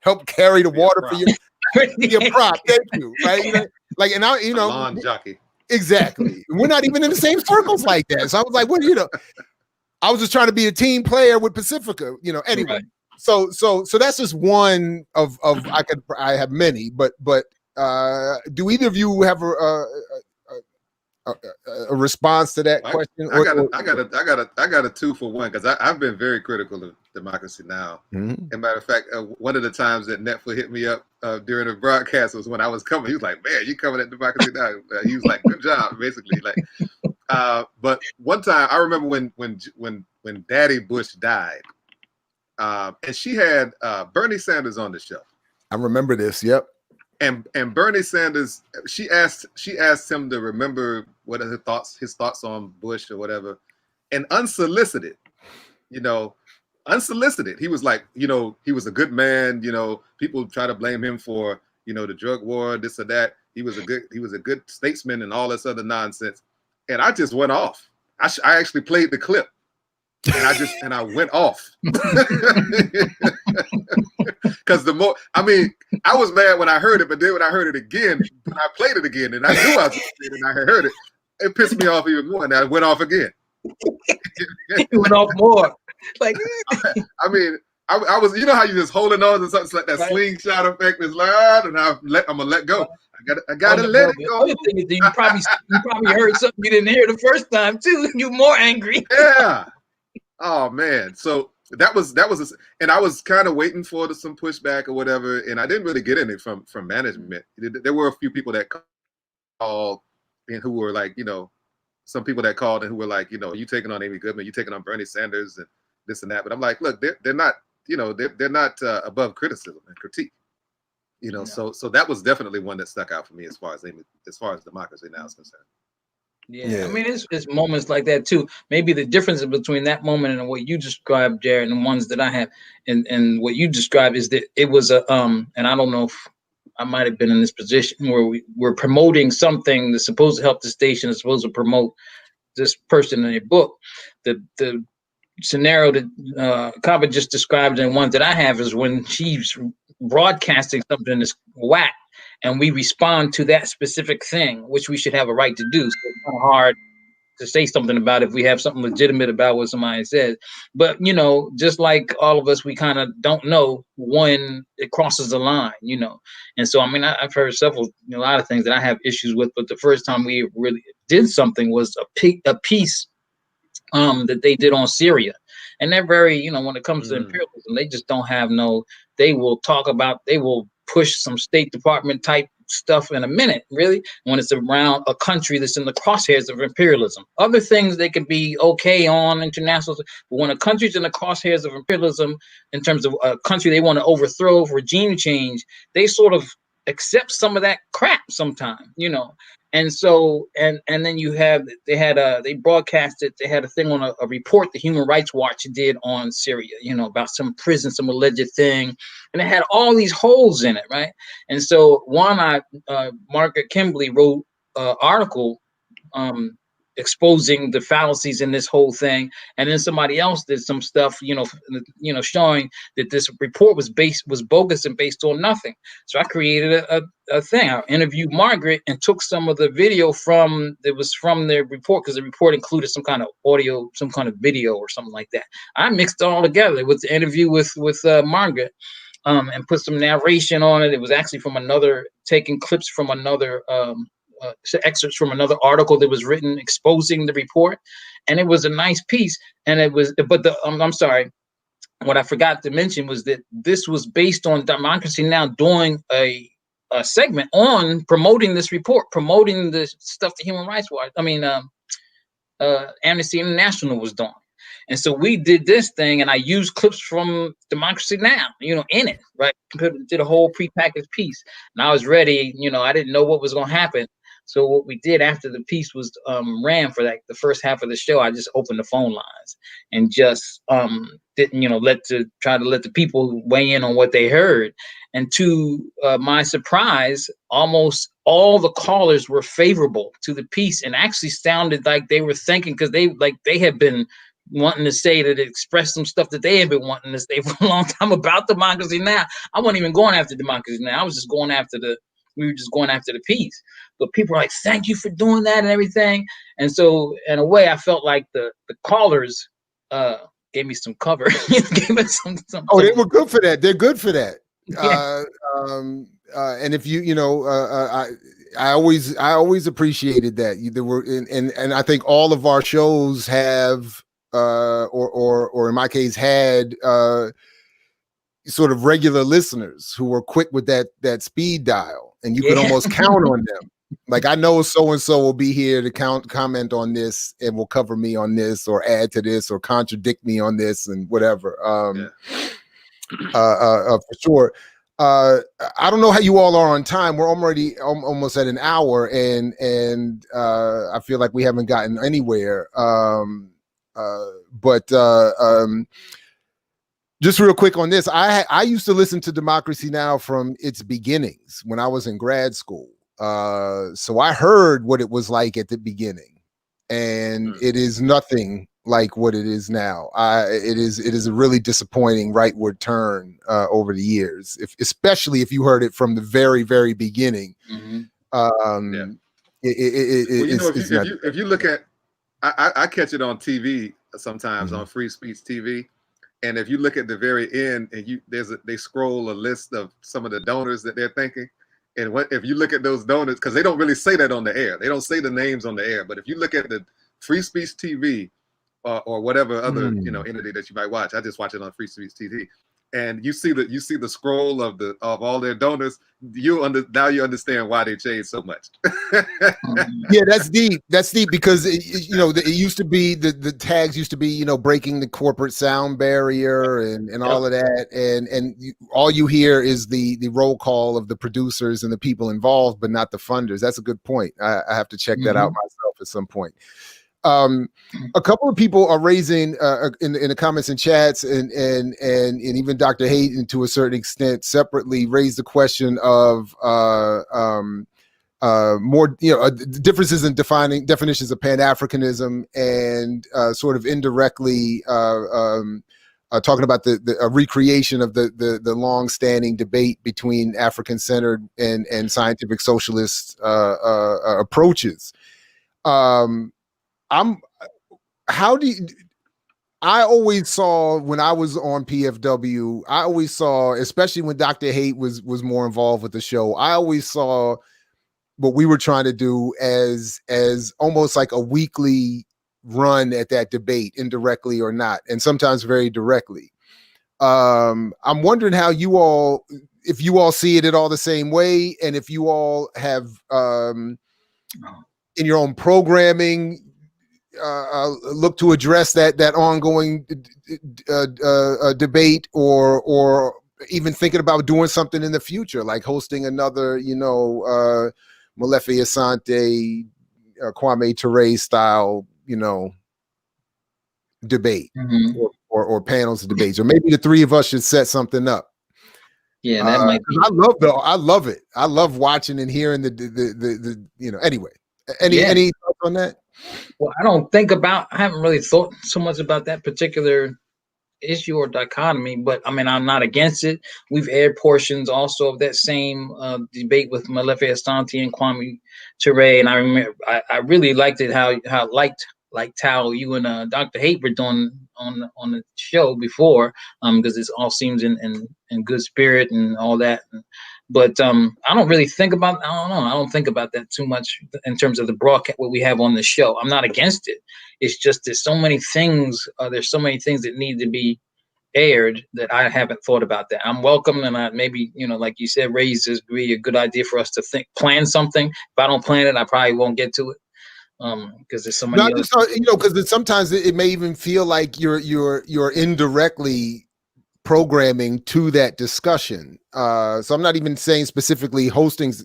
help carry the water for you. Your prop, thank you. Right? Like, and I, lawn jockey. Exactly. We're not even in the same circles like that. So I was like, what, I was just trying to be a team player with Pacifica, anyway. Right. So that's just one of I have many, but do either of you have a response to that question? I got a 2-for-1 because I've been very critical of Democracy Now! Mm-hmm. As a matter of fact, one of the times that Netfa hit me up during the broadcast was when I was coming. He was like, "Man, you coming at Democracy Now!" He was like, "Good job," basically. Like, but one time I remember when Daddy Bush died, and she had Bernie Sanders on the show. I remember this. Yep. And Bernie Sanders, she asked him to remember what are his thoughts on Bush or whatever, and unsolicited, he was like, he was a good man. People try to blame him for the drug war, this or that. He was a good statesman and all this other nonsense. And I just went off. I actually played the clip, and I went off. Because I was mad when I heard it, but then when I heard it again, when I played it again, and I knew I was it, and I heard it, it pissed me off even more, and I went off again. You went off more. Like, I was, how you just holding on to something like that slingshot effect is loud, and I'm gonna let go. I gotta let it go. The other thing is that you probably heard something you didn't hear the first time too. You're more angry. Yeah. Oh man. So that was, and I was kind of waiting for some pushback or whatever, and I didn't really get any from management. There were a few people that called and who were like, some people that called and who were like, you taking on Amy Goodman, you taking on Bernie Sanders and this and that. But I'm like, look, they're not, they're not above criticism and critique. So that was definitely one that stuck out for me as far as Democracy Now! Is concerned. Yeah. I mean, it's moments like that too. Maybe the difference between that moment and what you described, Jared, and the ones that I have, and what you described is that it was and I don't know if I might have been in this position where we're promoting something that's supposed to help the station, is supposed to promote this person in a book. The scenario that Kaba just described and one that I have is when she's broadcasting something that's whack, and we respond to that specific thing, which we should have a right to do. So it's kind of hard to say something about if we have something legitimate about what somebody says. But, just like all of us, we kind of don't know when it crosses the line, And so, I've heard a lot of things that I have issues with, but the first time we really did something was a piece that they did on Syria. And they're very, when it comes to imperialism, they just don't have they will push some State Department type stuff in a minute, really, when it's around a country that's in the crosshairs of imperialism. Other things they can be okay on international, but when a country's in the crosshairs of imperialism, in terms of a country they want to overthrow, regime change, they sort of accept some of that crap sometimes, And so, and then they broadcasted, they had a thing on a report the Human Rights Watch did on Syria, about some prison, some alleged thing. And it had all these holes in it, right? And so Margaret Kimberly wrote an article exposing the fallacies in this whole thing. And then somebody else did some stuff, showing that this report was bogus and based on nothing. So I created a thing. I interviewed Margaret and took some of the video from the report, because the report included some kind of audio, some kind of video or something like that. I mixed it all together with the interview with Margaret, and put some narration on it. It was actually taking clips from another excerpts from another article that was written exposing the report, and it was a nice piece. And it was, but I'm sorry, what I forgot to mention was that this was based on Democracy Now! Doing a segment on promoting this report, promoting the stuff the Human Rights Watch, Amnesty International was doing. And so we did this thing, and I used clips from Democracy Now!, in it, right? Did a whole prepackaged piece, and I was ready. I didn't know what was going to happen. So what we did after the piece was ran for like the first half of the show, I just opened the phone lines and just didn't, try to let the people weigh in on what they heard. And to my surprise, almost all the callers were favorable to the piece and actually sounded like they were thinking, because they had been wanting to say that express some stuff that they have been wanting to say for a long time about Democracy Now. I wasn't even going after Democracy Now. I was just going after we were just going after the peace. But people are like, thank you for doing that and everything. And so in a way, I felt like the callers gave me some cover. Gave us some they were good for that. They're good for that. Yeah. And if I always appreciated that there were, and I think all of our shows have, or in my case had, sort of regular listeners who were quick with that speed dial, and you could almost count on them. Like, I know so-and-so will be here to comment on this and will cover me on this or add to this or contradict me on this and whatever. For sure. I don't know how you all are on time. We're already almost at an hour, and I feel like we haven't gotten anywhere. But just real quick on this, I used to listen to Democracy Now! From its beginnings when I was in grad school. So I heard what it was like at the beginning, and it is nothing like what it is now. It is a really disappointing rightward turn over the years, especially if you heard it from the very, very beginning. If you look at, I catch it on TV sometimes, on Free Speech TV. And if you look at the very end, and they scroll a list of some of the donors that they're thanking, and if you look at those donors, because they don't really say that on the air, they don't say the names on the air. But if you look at the Free Speech TV or whatever other entity that you might watch, I just watch it on Free Speech TV, and you see the scroll of all their donors. Now you understand why they changed so much. Yeah, that's deep. That's deep because it used to be the tags used to be breaking the corporate sound barrier and all of that, and all you hear is the roll call of the producers and the people involved, but not the funders. That's a good point. I have to check that out myself at some point. A couple of people are raising in the comments and chats, and even Dr. Hayden to a certain extent separately raised the question of more differences in definitions of pan-Africanism, and sort of indirectly talking about the recreation of the long-standing debate between African-centered and scientific socialist approaches. I always saw when I was on PFW, I always saw, especially when Dr. Haight was more involved with the show, I always saw what we were trying to do as almost like a weekly run at that debate, indirectly or not, and sometimes very directly. I'm wondering how if you all see it at all the same way, and if you all have in your own programming look to address that ongoing debate, or even thinking about doing something in the future, like hosting another, Molefi Asante, Kwame Ture style, debate, or panels of debates, or maybe the three of us should set something up. Yeah, that might be. I love it. I love watching and hearing the anyway. Any thoughts on that? Well, I haven't really thought so much about that particular issue or dichotomy, but I mean, I'm not against it. We've aired portions also of that same debate with Molefi Asante and Kwame Ture, and I remember I really liked it how how you and Dr. Haight were doing on the show before, because it all seems in good spirit and all that. But I don't really think about. I don't know. I don't think about that too much in terms of the broadcast what we have on the show. I'm not against it. It's just there's so many things. There's so many things that need to be aired that I haven't thought about that. I'm welcome, and I maybe like you said, raise this be a good idea for us to plan something. If I don't plan it, I probably won't get to it. Because there's so many because sometimes it may even feel like you're indirectly programming to that discussion. So I'm not even saying specifically hosting,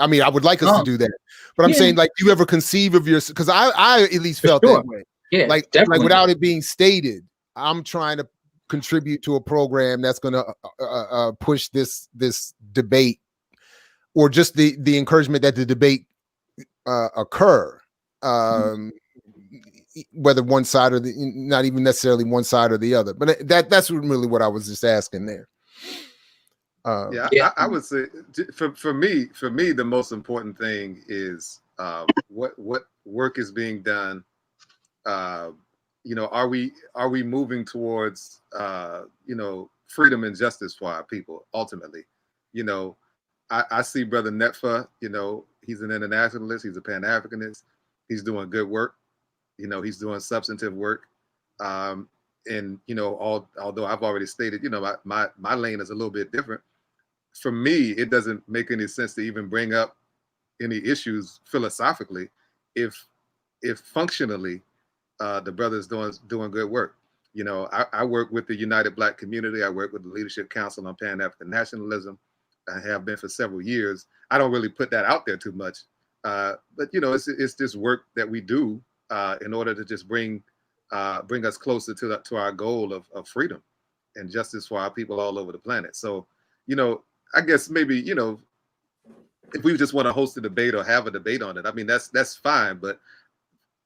I mean, I would like us to do that, but I'm saying, like, do you ever conceive of your, because I at least felt that way. Yeah, like without it being stated, I'm trying to contribute to a program that's going to push this debate, or just the encouragement that the debate occur. whether one side or not even necessarily one side or the other. But that's really what I was just asking there. Yeah, I would say for me, the most important thing is what work is being done. You know, are we moving towards freedom and justice for our people ultimately? You know, I see Brother Netfa. You know, he's an internationalist. He's a pan-Africanist. He's doing good work. You know, he's doing substantive work. And you know, although I've already stated, you know, my lane is a little bit different. For me, it doesn't make any sense to even bring up any issues philosophically if functionally the brother's doing good work. You know, I work with the United Black Community. I work with the Leadership Council on Pan-African Nationalism. I have been for several years. I don't really put that out there too much, but you know, it's this work that we do in order to just bring us closer to our goal of freedom and justice for our people all over the planet. So, you know, I guess maybe, you know, if we just want to host a debate or have a debate on it, I mean, that's fine. But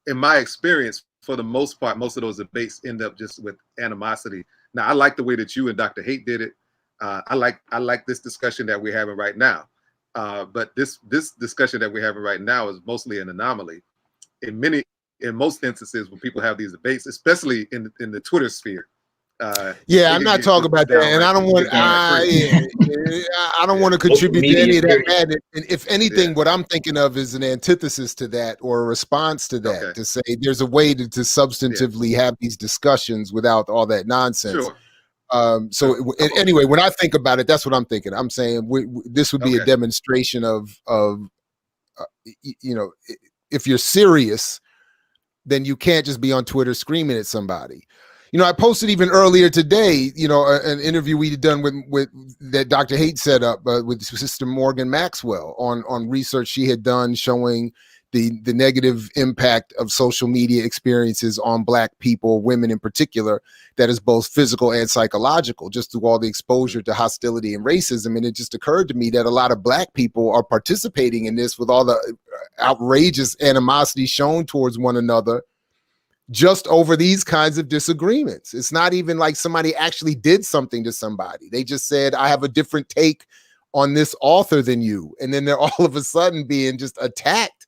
in my experience, for the most part, most of those debates end up just with animosity. Now, I like the way that you and Dr. Haight did it. I like this discussion that we're having right now. But this discussion that we're having right now is mostly an anomaly. In most instances, when people have these debates, especially in the Twitter sphere. I'm not talking about that, and I don't want. I don't want to contribute to any of that madness. And if anything, what I'm thinking of is an antithesis to that, or a response to that, to say there's a way to substantively have these discussions without all that nonsense. Sure. Anyway, when I think about it, that's what I'm thinking. I'm saying this would be a demonstration of you know, if you're serious, then you can't just be on Twitter screaming at somebody. You know, I posted even earlier today, you know, an interview we'd done with that Dr. Haight set up with Sister Morgan Maxwell on research she had done showing the negative impact of social media experiences on Black people, women in particular, that is both physical and psychological, just through all the exposure to hostility and racism. And it just occurred to me that a lot of Black people are participating in this with all the outrageous animosity shown towards one another, just over these kinds of disagreements. It's not even like somebody actually did something to somebody. They just said, I have a different take on this author than you. And then they're all of a sudden being just attacked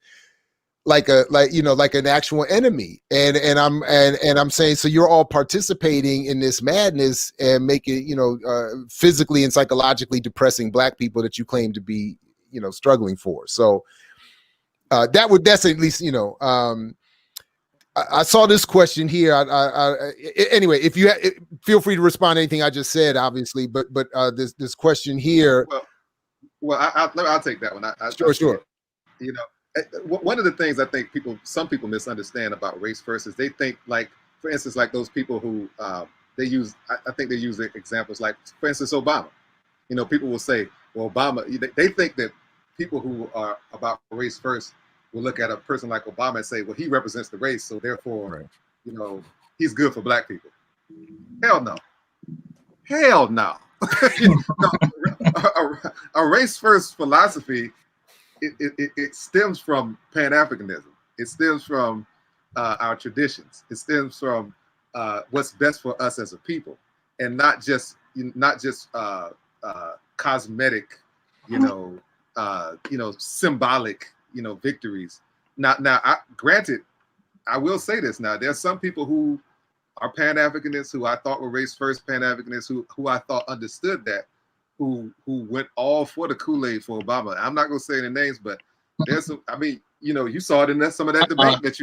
like an actual enemy. And I'm saying, so you're all participating in this madness and making, you know, physically and psychologically depressing Black people that you claim to be, you know, struggling for. So that's at least, you know, I saw this question here. Anyway, if you feel free to respond to anything I just said, obviously, but this question here. Well, I'll take that one. Sure. You know, one of the things I think some people misunderstand about race first is they think, like, for instance, like those people who they use. I think they use examples like, for instance, Obama. You know, people will say, well, Obama. They think that people who are about race first will look at a person like Obama and say, well, he represents the race, so therefore, you know, he's good for Black people. Hell no. Hell no. A race first philosophy, it stems from pan-Africanism. It stems from our traditions. It stems from what's best for us as a people, and not just cosmetic, symbolic, victories. Now, granted, I will say this. Now, there's some people who are Pan-Africanists who I thought were race first Pan-Africanists who I thought understood that, who went all for the Kool-Aid for Obama. I'm not gonna say any names, but there's some. I mean, you saw it in some of that debate that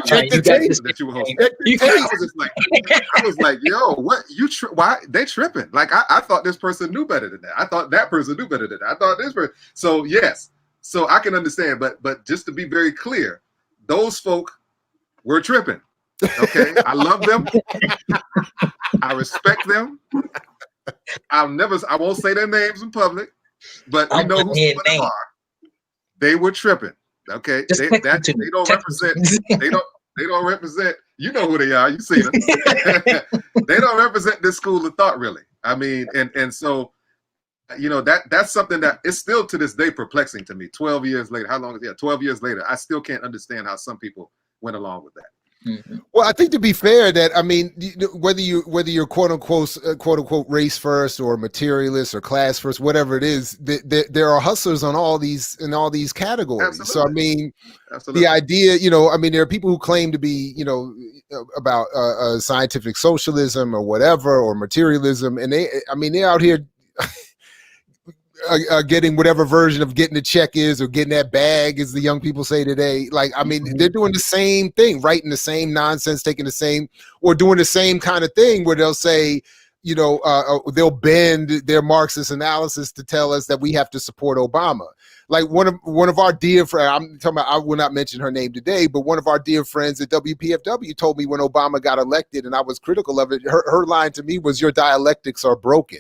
you were hosting. I was like, yo, what why they tripping? Like I thought this person knew better than that. I thought that person knew better than that. I thought this person. So yes, so I can understand, but just to be very clear, those folk were tripping. Okay, I love them. I respect them. I won't say their names in public, but we know who some of them are. They were tripping. Okay, they don't represent. They don't represent. You know who they are. You see them. They don't represent this school of thought, really. I mean, and so, that's something that is still to this day perplexing to me. 12 years later, how long is it? 12 years later, I still can't understand how some people went along with that. Well, I think to be fair, that I mean, whether you're quote unquote race first or materialist or class first, whatever it is, there are hustlers on all these categories. Absolutely. So I mean, Absolutely. the idea, I mean, there are people who claim to be, about scientific socialism or whatever, or materialism, and they're out here getting whatever version of getting the check is, or getting that bag, as the young people say today. Like, I mean, they're doing the same thing, writing the same nonsense, taking the same, or doing the same kind of thing where they'll say, they'll bend their Marxist analysis to tell us that we have to support Obama. Like one of our dear friends, I'm talking about, I will not mention her name today, but one of our dear friends at WPFW told me when Obama got elected, and I was critical of it, her line to me was, "Your dialectics are broken."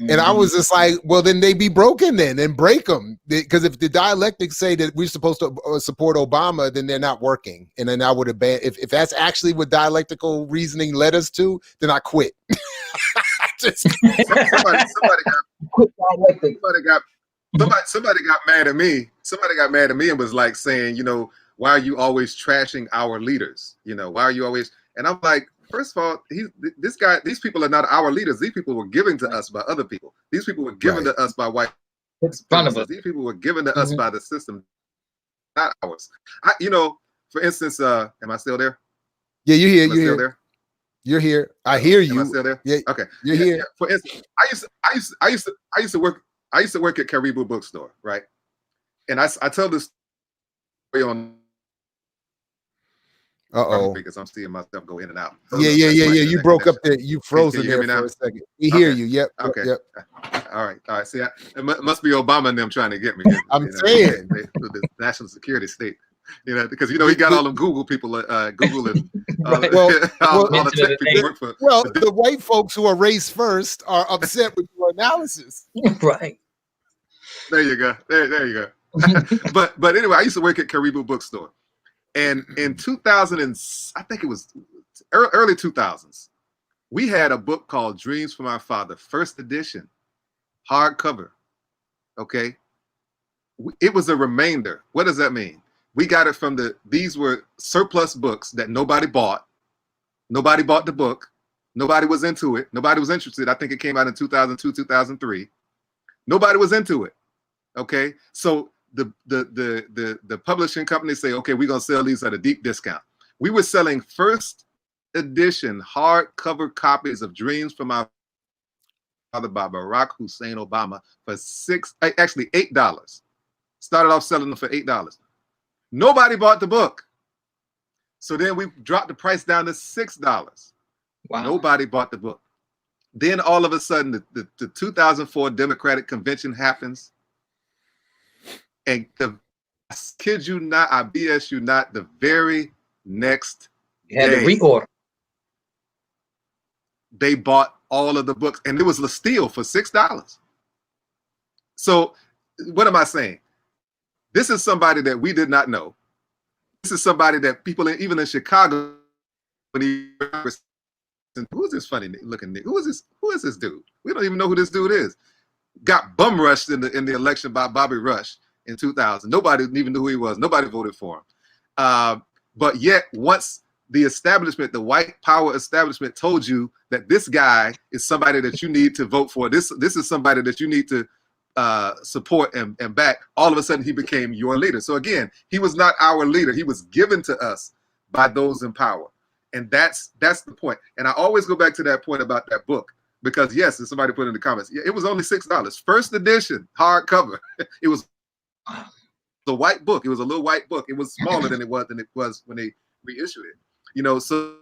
And I was just like, well, then they be broken then, and break them. Because if the dialectics say that we're supposed to support Obama, then they're not working. And then I would have been, if that's actually what dialectical reasoning led us to, then I quit. somebody got mad at me. Somebody got mad at me and was like saying, why are you always trashing our leaders? Why are you always? And I'm like, first of all, these people are not our leaders. These people were given to us by other people. These people were given to us by white supremacists. These people were given to us by the system, not ours. For instance, am I still there? Yeah, you're here. Am I still there? You're here. I hear you. Am I still there? Yeah. Okay. You're here. Yeah. For instance, I used to work at Caribou Bookstore, right? And I tell this story on. Because I'm seeing myself go in and out. Yeah. You broke up there. You froze in there for a second. We hear you. Yep. Okay. Yep. All right. See, it must be Obama and them trying to get me. I'm saying the national security state. Because he got all them Google people, Google and all the tech people work for. Well, the white folks who are race first are upset with your analysis. Right. There you go. There you go. but anyway, I used to work at Caribou Bookstore. And in 2000, I think it was early 2000s, we had a book called Dreams from Our Father, first edition, hardcover. Okay. It was a remainder. What does that mean? We got it from these were surplus books that nobody bought. Nobody bought the book. Nobody was into it. Nobody was interested. I think it came out in 2002, 2003. Nobody was into it. Okay. So the publishing company say, okay, we're gonna sell these at a deep discount. We were selling first edition hardcover copies of Dreams from Our Father by Barack Hussein Obama for $8. Started off selling them for $8. Nobody bought the book. So then we dropped the price down to $6. Wow. Nobody bought the book. Then all of a sudden the 2004 Democratic Convention happens. And I kid you not, I BS you not, the very next day, had to reorder. They bought all of the books, and it was a steal for $6. So what am I saying? This is somebody that we did not know. This is somebody that people, even in Chicago, who is this funny looking nigga? Who is this dude? We don't even know who this dude is. Got bum rushed in the election by Bobby Rush in 2000. Nobody even knew who he was. Nobody voted for him. But yet, once the establishment, the white power establishment, told you that this guy is somebody that you need to vote for, this is somebody that you need to support and back, all of a sudden he became your leader. So again, he was not our leader. He was given to us by those in power. And that's the point. And I always go back to that point about that book, because yes, and somebody put in the comments, yeah, it was only $6. First edition, hardcover. It was the white book. It was a little white book. It was smaller than it was when they reissued it. So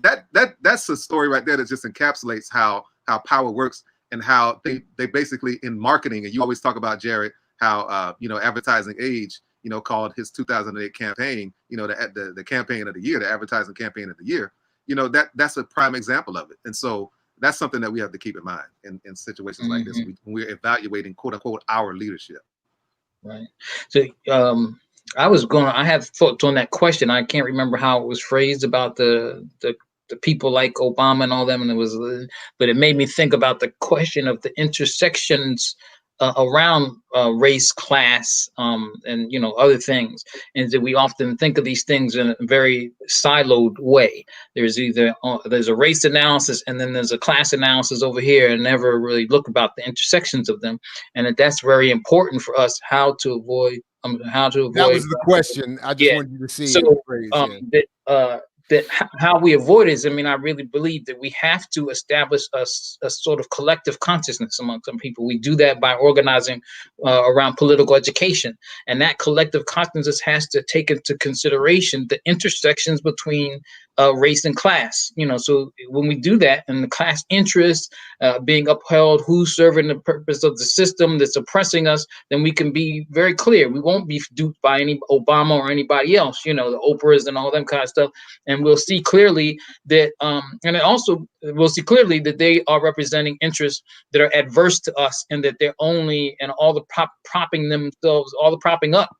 that's a story right there that just encapsulates how power works and how they basically, in marketing, and you always talk about, Jared, how Advertising Age, called his 2008 campaign, the campaign of the year, the advertising campaign of the year. That's a prime example of it. And so that's something that we have to keep in mind in situations like this when we're evaluating, quote unquote, our leadership. Right. So I have thoughts on that question. I can't remember how it was phrased about the people like Obama and all them, and but it made me think about the question of the intersections around race, class, and other things, and that we often think of these things in a very siloed way. There's either there's a race analysis and then there's a class analysis over here, and never really look about the intersections of them. And that's very important for us how to avoid. That was the question. I just yeah. wanted you to see So it phrased, how we avoid it is, I mean, I really believe that we have to establish a sort of collective consciousness among some people. We do that by organizing around political education, and that collective consciousness has to take into consideration the intersections between race and class. So when we do that, and the class interests being upheld, who's serving the purpose of the system that's oppressing us, then we can be very clear. We won't be duped by any Obama or anybody else, the Oprahs and all them kind of stuff. And we'll see clearly that, we'll see clearly that they are representing interests that are adverse to us, and that they're only, and all the propping themselves, all the propping up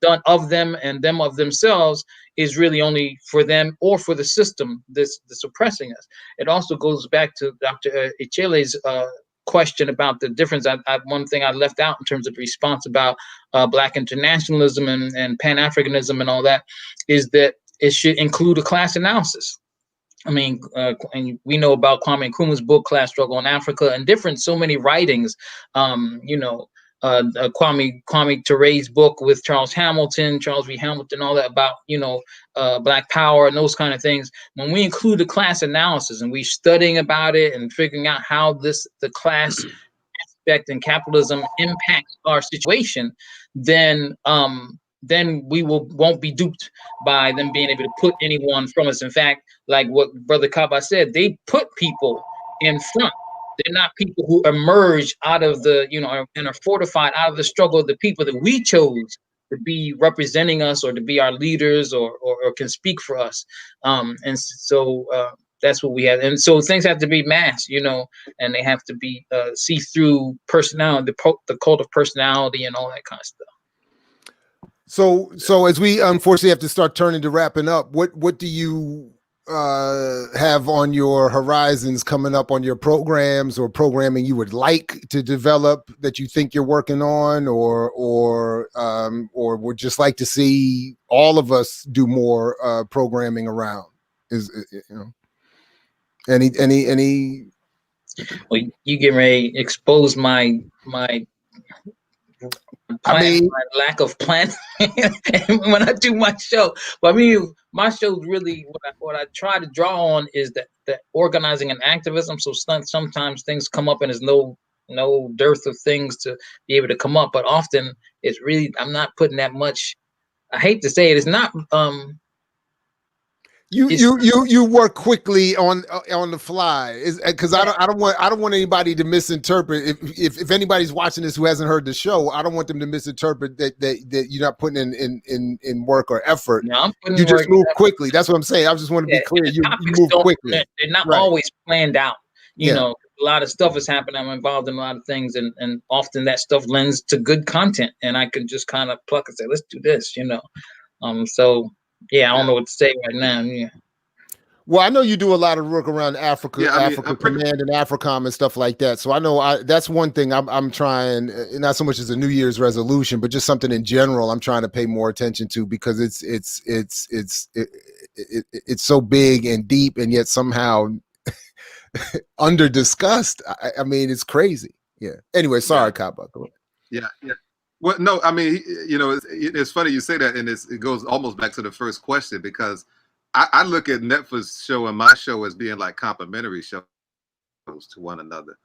done of them and them of themselves is really only for them or for the system that's oppressing us. It also goes back to Dr. Echele's question about the difference. One thing I left out in terms of response about Black internationalism and pan-Africanism and all that is that it should include a class analysis. I mean, and we know about Kwame Nkrumah's book, Class Struggle in Africa, and so many writings, Kwame Ture's book with Charles V. Hamilton, all that about, Black power and those kind of things. When we include the class analysis and we're studying about it and figuring out how the class aspect and capitalism impacts our situation, then we won't be duped by them being able to put anyone from us. In fact, like what Brother Kaba said, they put people in front. They're not people who emerge out of the, and are fortified out of the struggle of the people that we chose to be representing us, or to be our leaders, or can speak for us. And so that's what we have. And so things have to be masked, and they have to be see through personality, the cult of personality and all that kind of stuff. So as we unfortunately have to start turning to wrapping up, what do you have on your horizons coming up on your programs, or programming you would like to develop that you think you're working on, or would just like to see all of us do more programming around? Any? Well, you get ready to expose my my lack of plan when I do my show. But I mean, my show's really what I try to draw on is that organizing and activism. So sometimes things come up and there's no dearth of things to be able to come up. But often it's really, I'm not putting that much. I hate to say it. It's not. You work quickly on the fly, because I don't want anybody to misinterpret. If anybody's watching this who hasn't heard the show, I don't want them to misinterpret that you're not putting in work or effort. No, you just move quickly. That's what I'm saying. I just want to be clear. You move quickly. They're not always planned out. You know, a lot of stuff is happening. I'm involved in a lot of things, and often that stuff lends to good content, and I can just kind of pluck and say, let's do this. So. Yeah, I don't know what to say right now. Yeah. Well, I know you do a lot of work around Africa, Africa Command and AFRICOM and stuff like that. So I know that's one thing I'm trying, not so much as a New Year's resolution, but just something in general I'm trying to pay more attention to, because it's so big and deep, and yet somehow under discussed. I mean, it's crazy. Yeah. Anyway, sorry, Kaba. Yeah. Well, no, I mean, it's funny you say that, and it goes almost back to the first question, because I look at Netfa's show and my show as being like complementary shows to one another,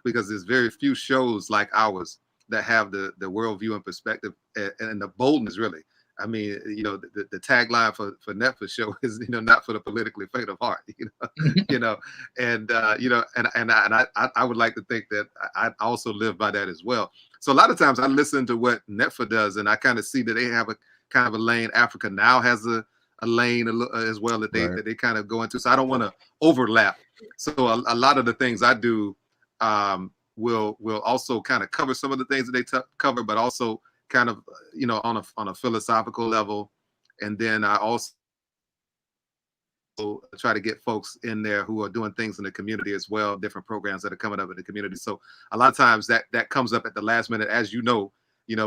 because there's very few shows like ours that have the worldview and perspective and the boldness, really. I mean, the tagline for Netfa's show is, not for the politically faint of heart, and I would like to think that I also live by that as well. So a lot of times I listen to what Netfa does, and I kind of see that they have a kind of a lane. Africa Now has a lane as well that they kind of go into. So I don't want to overlap. So a lot of the things I do will also kind of cover some of the things that they cover, but also kind of on a philosophical level. And then I also try to get folks in there who are doing things in the community as well, different programs that are coming up in the community. So a lot of times that comes up at the last minute. As you know,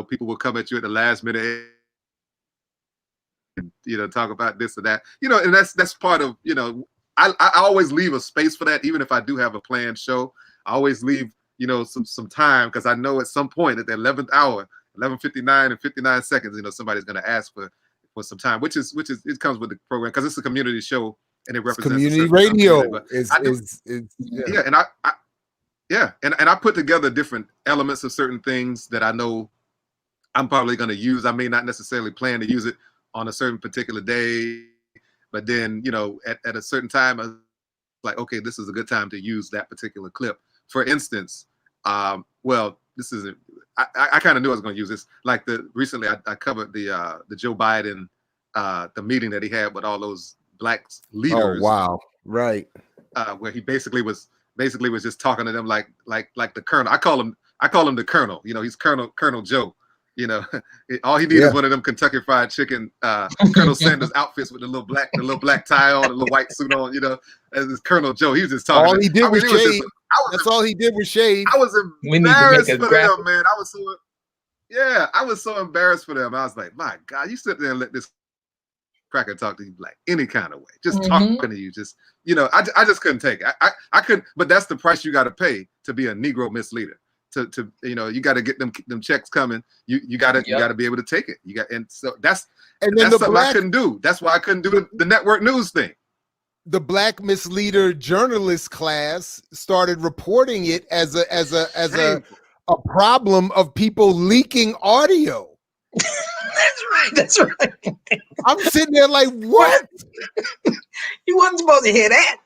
people will come at you at the last minute, talk about this or that, and that's part of, I always leave a space for that. Even if I do have a planned show, I always leave, some time, because I know at some point at the 11th hour, 11:59 and 59 seconds, somebody's going to ask for some time, which is it comes with the program, because it's a community show and it represents community radio. And I put together different elements of certain things that I know I'm probably going to use. I may not necessarily plan to use it on a certain particular day, but then, at a certain time, I was like, okay, this is a good time to use that particular clip. For instance, this isn't, I kind of knew I was going to use this. Like recently I covered the Joe Biden, the meeting that he had with all those black leaders. Oh, wow. Right. Where he basically was just talking to them like the Colonel. I call him the Colonel. He's Colonel Joe. All he needs is one of them Kentucky Fried Chicken Colonel Sanders outfits with the little black tie on, the little white suit on. As this Colonel Joe, he was just talking. All he did was shave. That's all he did was shave. I was embarrassed for them, man. I was so embarrassed for them. I was like, my God, you sit there and let this cracker talk to you like any kind of way, just talking to you, just I just couldn't take it. I couldn't. But that's the price you got to pay to be a Negro misleader. To you got to get them checks coming. You got to be able to take it. So that's something I couldn't do. That's why I couldn't do the network news thing. The black misleader journalist class started reporting it as a problem of people leaking audio. That's right. I'm sitting there like, what? You wasn't supposed to hear that.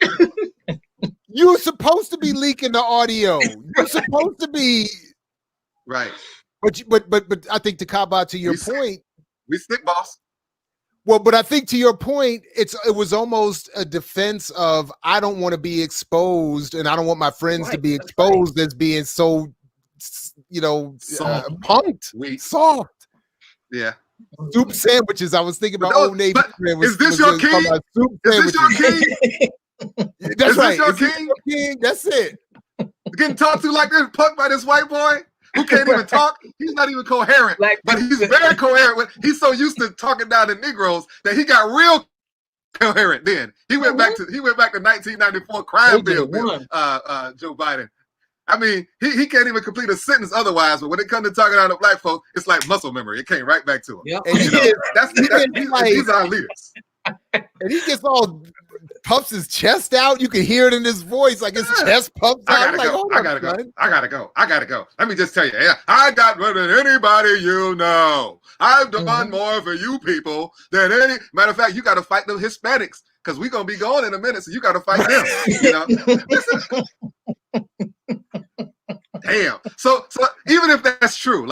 You're supposed to be leaking the audio. You're supposed to be right. But I think, to Kaba, to your point, we stick, boss. Well, but I think to your point, it was almost a defense of, I don't want to be exposed, and I don't want my friends to be exposed as being so, punked, soft. Yeah. Soup sandwiches. I was thinking about Old Navy. Is this your king? Is this your king? That's right. Is this your king? That's it. Getting talked to like this, punked by this white boy who can't even talk. He's not even coherent, but he's very coherent. He's so used to talking down to Negroes that he got real coherent. Then he went back to 1994 crime bill. Joe Biden. I mean, he can't even complete a sentence otherwise. But when it comes to talking down to black folks, it's like muscle memory. It came right back to him. Yep. These are our leaders. And he gets all puffs his chest out. You can hear it in his voice, like his chest puffs out. I gotta go. Let me just tell you, I got more than anybody you know. I've done more for you people than any. Matter of fact, you got to fight the Hispanics, because we're gonna be gone in a minute, so you got to fight them. Damn. So even if that's true,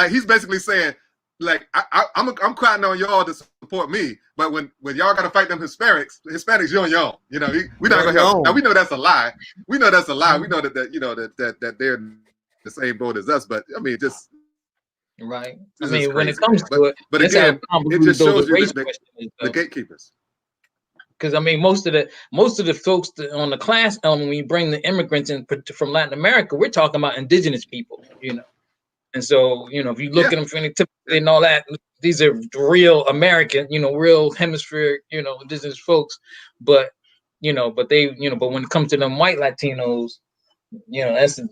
he's basically saying, like, I'm crying on y'all to support me, but when y'all gotta fight them Hispanics, you're on your own. We're not gonna help. Now we know that's a lie. We know that that they're the same boat as us. But I mean, just right. I mean, when it comes to it, but again, it just shows you the gatekeepers. Because I mean, most of the folks on the class element, when you bring the immigrants in from Latin America, we're talking about indigenous people, And so, if you look at them phenotypically and all that, these are real American, real hemisphere, indigenous folks. But, but when it comes to them white Latinos,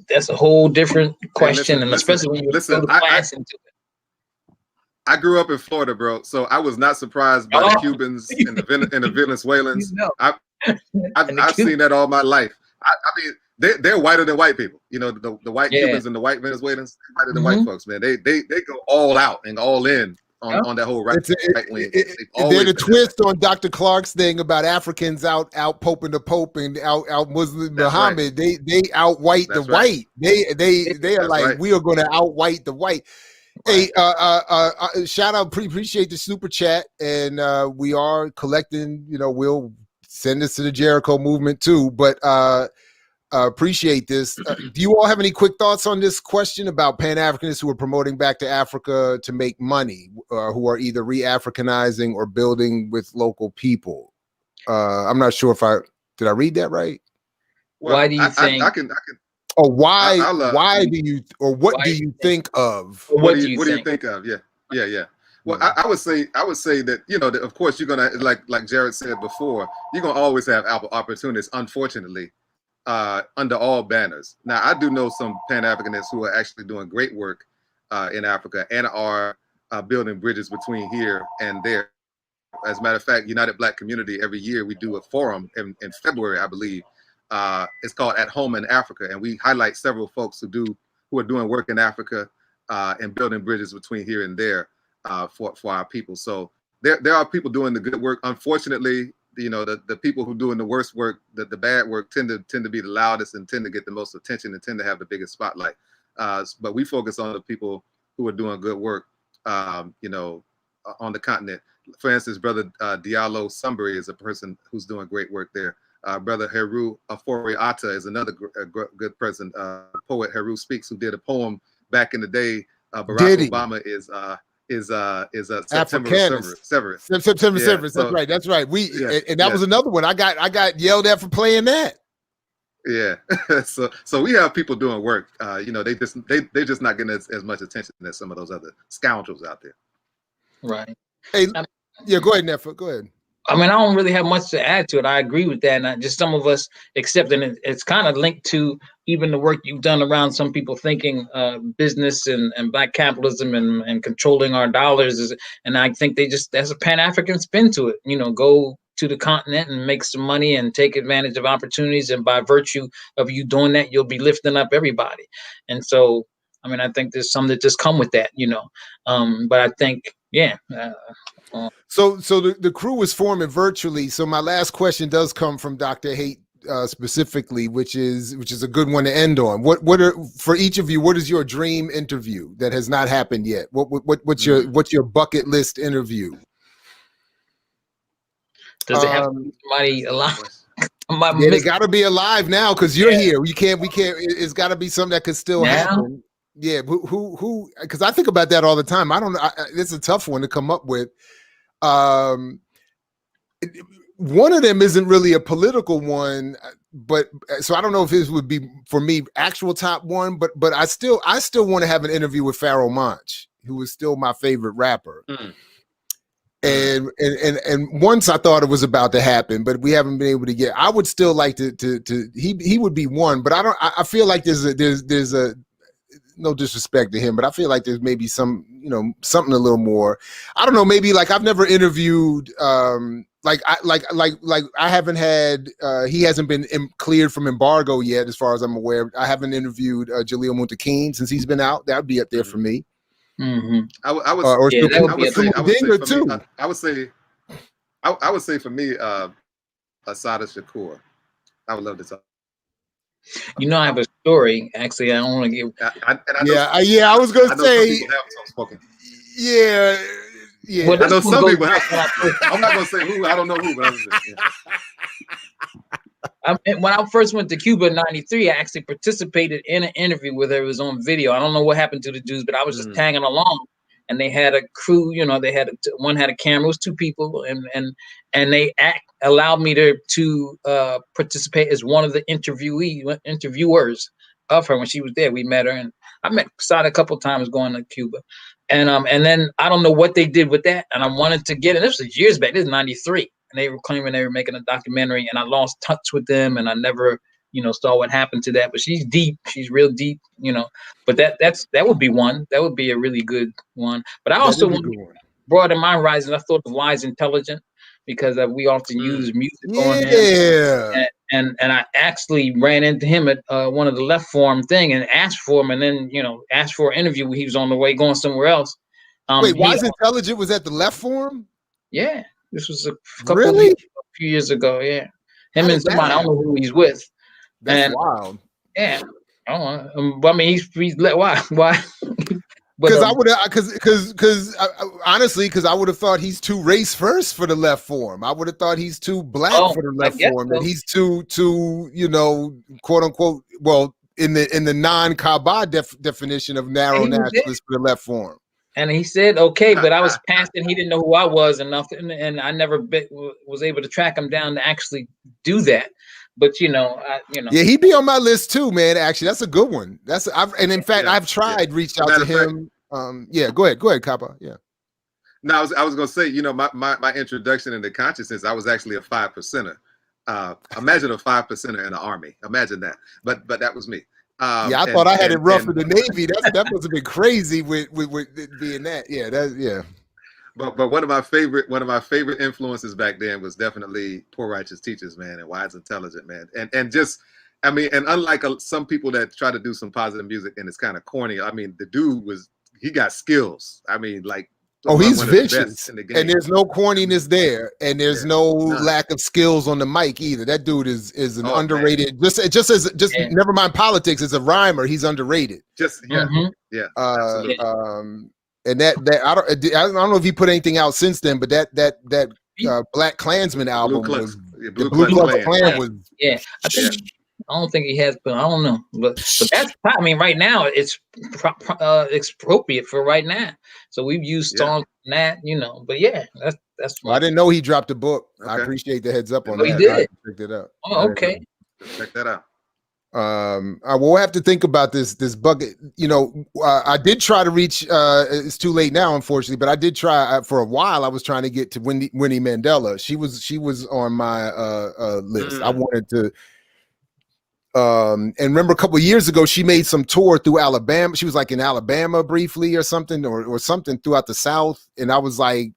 that's a whole different question. And especially when you go to class into it. I grew up in Florida, bro, so I was not surprised by the Cubans and the Venezuelans. I've seen that all my life. I mean, they're whiter than white people. The white Cubans and the white Venezuelans, whiter than white folks, man. They go all out and all in on that whole right wing. They're the twist on Dr. Clark's thing about Africans out poping the Pope and out Muslim Muhammad. Right. They out white the white. They are like, right. We are going to out white the white. Hey, shout out, appreciate the super chat, and we are collecting. We'll send this to the Jericho movement too, but appreciate this. Do you all have any quick thoughts on this question about Pan-Africanists who are promoting back to Africa to make money, who are either re-Africanizing or building with local people? I'm not sure if did I read that right? Well, Why do you think? I can. Or why? I'll, why do you? Or what do you think of? What do you think of? Yeah. Well, I would say that, you know, that of course you're gonna, like Jared said before, you're gonna always have opportunities, unfortunately, under all banners. Now, I do know some Pan-Africanists who are actually doing great work in Africa and are building bridges between here and there. As a matter of fact, United Black Community, every year we do a forum in February, I believe. It's called At Home in Africa, and we highlight several folks who are doing work in Africa and building bridges between here and there for our people. So there are people doing the good work. Unfortunately, you know, the people who are doing the worst work, the bad work, tend to be the loudest and tend to get the most attention and tend to have the biggest spotlight. But we focus on the people who are doing good work, you know, on the continent. For instance, Brother Diallo Sunbury is a person who's doing great work there. Brother Heru Afori-Atta is another good person. Poet Heru Speaks, who did a poem back in the day. Barack Obama is September Severus. September Severus. That's right. And that was another one. I got yelled at for playing that. Yeah. so we have people doing work. You know, they're just not getting as much attention as some of those other scoundrels out there. Right. Hey, yeah, go ahead, Netfa. Go ahead. I mean, I don't really have much to add to it. I agree with that. And just some of us accept it. It's kind of linked to even the work you've done around some people thinking business and Black capitalism and controlling our dollars. And I think there's a Pan-African spin to it. You know, go to the continent and make some money and take advantage of opportunities. And by virtue of you doing that, you'll be lifting up everybody. And so, I mean, I think there's some that just come with that, you know. But I think, yeah. So the crew was forming virtually. So my last question does come from Dr. Haight specifically, which is a good one to end on. What are, for each of you, what is your dream interview that has not happened yet? What's your bucket list interview? Does it have somebody alive? Yeah, they got to be alive now because you're here. We can't. It's got to be something that could still happen. Yeah, who? Because I think about that all the time. I don't know. It's a tough one to come up with. One of them isn't really a political one, but so I don't know if this would be for me actual top one. But I still want to have an interview with Pharaoh Monch, who is still my favorite rapper. And once I thought it was about to happen, but we haven't been able to get. I would still like to he would be one, but I feel like there's a no disrespect to him, but I feel like there's maybe some, you know, something a little more. I don't know, maybe like I've never interviewed like I haven't had he hasn't been cleared from embargo yet, as far as I'm aware. I haven't interviewed Jaleel Muntakeen since he's been out. That would be up there for me. I would say for me, Assata Shakur. I would love to talk. You know, I have a story. Actually, I don't want to give. I was gonna say. Yeah. Well, I know some people. I'm not gonna say who. I don't know who, but when I first went to Cuba in '93, I actually participated in an interview with her. It was on video. I don't know what happened to the dudes, but I was just tagging along. And they had a crew, you know, one had a camera, it was two people, and they allowed me to participate as one of the interviewers of her when she was there. We met her, and I met Sada a couple times going to Cuba. And then I don't know what they did with that. And I wanted to get it. This was years back, this is 93. And they were claiming they were making a documentary, and I lost touch with them, and I never, you know, saw what happened to that. But she's deep. She's real deep, you know. But that would be one. That would be a really good one. But I also broaden my horizon. I thought of Wise Intelligent, because we often use music on him. And I actually ran into him at one of the Left Forum thing and asked for him, and then, you know, asked for an interview when he was on the way going somewhere else. Wait, Wise Intelligent was at the Left Forum? Yeah. This was a few years ago. Yeah. Him and somebody, I don't know who he's with. That's wild. Yeah, I don't know. I mean, he's why? Because honestly, I would have thought he's too race first for the Left Forum. I would have thought he's too black for the Left Forum, and he's too you know, quote unquote. Well, in the non-Kaaba definition of narrow nationalist for the Left Forum. And he said, okay, but I was passing. He didn't know who I was and nothing. And I never was able to track him down to actually do that. But, you know. Yeah, he'd be on my list too, man. Actually, that's a good one. And in fact, I've tried reached out to him. Yeah, go ahead, Kappa. Yeah. No, I was going to say, you know, my introduction into consciousness, I was actually a 5%er. Imagine a 5%er in the Army. Imagine that. But that was me. I thought I had it rough in the Navy. That must have been crazy with it being that. Yeah, But one of my favorite influences back then was definitely Poor Righteous Teachers, man, and Wise Intelligent, man, and just, I mean, and unlike some people that try to do some positive music and it's kind of corny, I mean, the dude he got skills. I mean, like. He's vicious, and there's no corniness there, and there's no lack of skills on the mic either. That dude is an underrated. Man. Just never mind politics. As a rhymer, he's underrated. And that I don't know if he put anything out since then, but that Black Klansman album Blue Klux Klan was. Yeah, I think. I don't think he has, but I don't know. But that's, I mean, right now it's appropriate for right now. So we've used songs on that, you know. But yeah, that's. Well, I didn't know he dropped a book. Okay. I appreciate the heads up on that. He did. Checked it out. Oh, okay. Check that out. We'll have to think about this bucket. You know, I did try to reach. It's too late now, unfortunately, but I did try for a while. I was trying to get to Winnie Mandela. She was on my list. I wanted to. And remember a couple of years ago, she made some tour through Alabama. She was like in Alabama briefly or something, or something throughout the South. And I was like,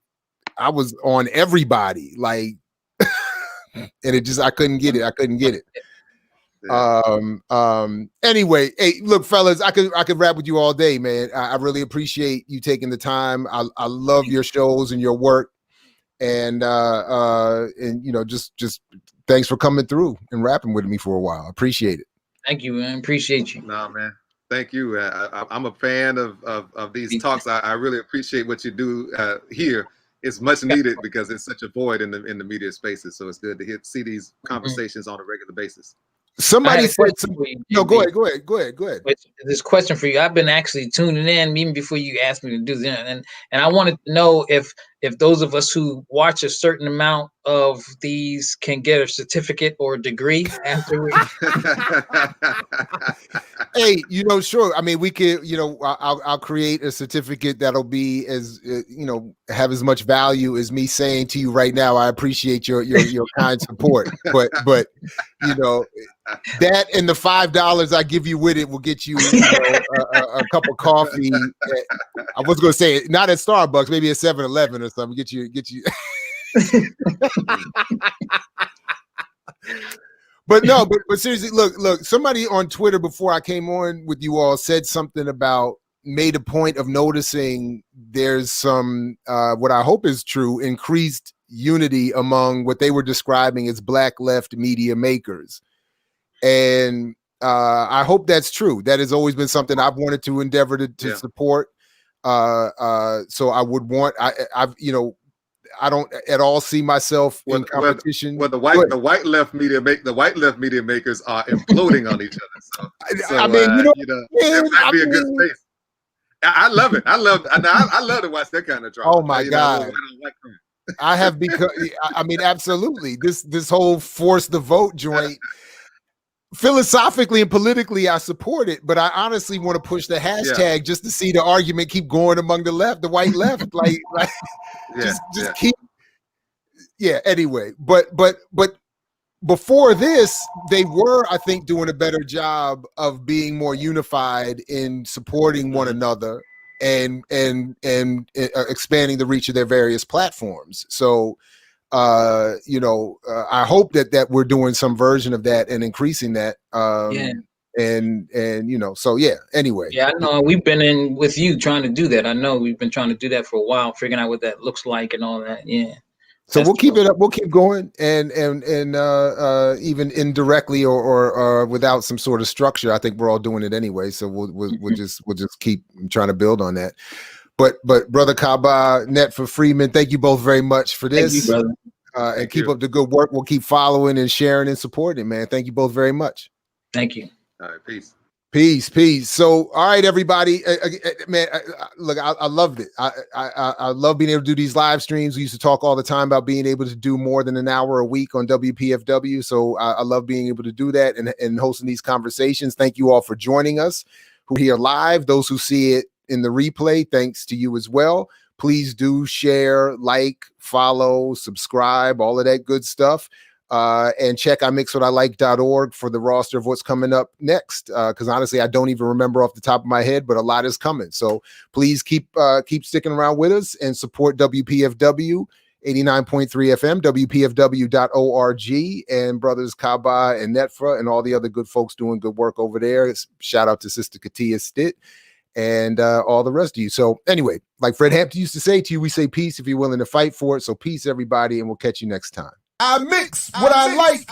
I was on everybody, like, and I couldn't get it. Anyway, hey, look, fellas, I could rap with you all day, man. I really appreciate you taking the time. I love your shows and your work, and you know, just thanks for coming through and rapping with me for a while. Appreciate it. Thank you, man. Appreciate you. No, man. Thank you. I'm a fan of these talks. I really appreciate what you do here. It's much needed because it's such a void in the media spaces. So it's good to see these conversations on a regular basis. Somebody said something. No, go ahead. This question for you. I've been actually tuning in even before you asked me to do that, and I wanted to know if those of us who watch a certain amount of these can get a certificate or a degree afterwards. Hey, you know, sure. I mean, we could, you know, I'll create a certificate that'll be as you know, have as much value as me saying to you right now, I appreciate your kind support. But you know, that and the $5 I give you with it will get you, a cup of coffee. I was going to say not at Starbucks, maybe at 7-Eleven or something. Get you. But no, but seriously, look. Somebody on Twitter before I came on with you all said something about, made a point of noticing there's some what I hope is true, increased unity among what they were describing as Black left media makers. And I hope that's true. That has always been something I've wanted to endeavor to support. So I would want, I've, you know, I don't at all see myself in competition. Well, the white left media makers are imploding on each other. So I mean, that might be a good space. I love it. I love to watch that kind of drama. Oh my God. I have become, I mean, absolutely. This whole force the vote joint, philosophically and politically, I support it, but I honestly want to push the hashtag just to see the argument keep going among the left, the white left, like just keep. Yeah. Anyway, but before this, they were, I think, doing a better job of being more unified in supporting one another and expanding the reach of their various platforms. So. I hope that we're doing some version of that and increasing that. And you know, so yeah. Anyway, I know we've been in with you trying to do that. I know we've been trying to do that for a while, figuring out what that looks like and all that. Yeah. So we'll keep it up. We'll keep going, and even indirectly or without some sort of structure. I think we're all doing it anyway. So we'll just keep trying to build on that. But Brother Kaba, Netfa Freeman, thank you both very much for this. Thank you, brother. And keep up the good work. We'll keep following and sharing and supporting, man. Thank you both very much. Thank you. All right, peace. Peace. So, all right, everybody, man, look, I loved it. I love being able to do these live streams. We used to talk all the time about being able to do more than an hour a week on WPFW. So I love being able to do that and hosting these conversations. Thank you all for joining us who are here live. Those who see it in the replay, thanks to you as well. Please do share, like, follow, subscribe, all of that good stuff. And check imixwhatilike.org for the roster of what's coming up next. Because honestly, I don't even remember off the top of my head, but a lot is coming. So please keep sticking around with us and support WPFW 89.3 FM, WPFW.org, and brothers Kaba and Netfa and all the other good folks doing good work over there. Shout out to Sister Katia Stitt and all the rest of you. So anyway, like Fred Hampton used to say to you, we say peace if you're willing to fight for it. So peace, everybody, and we'll catch you next time. I mix what I like.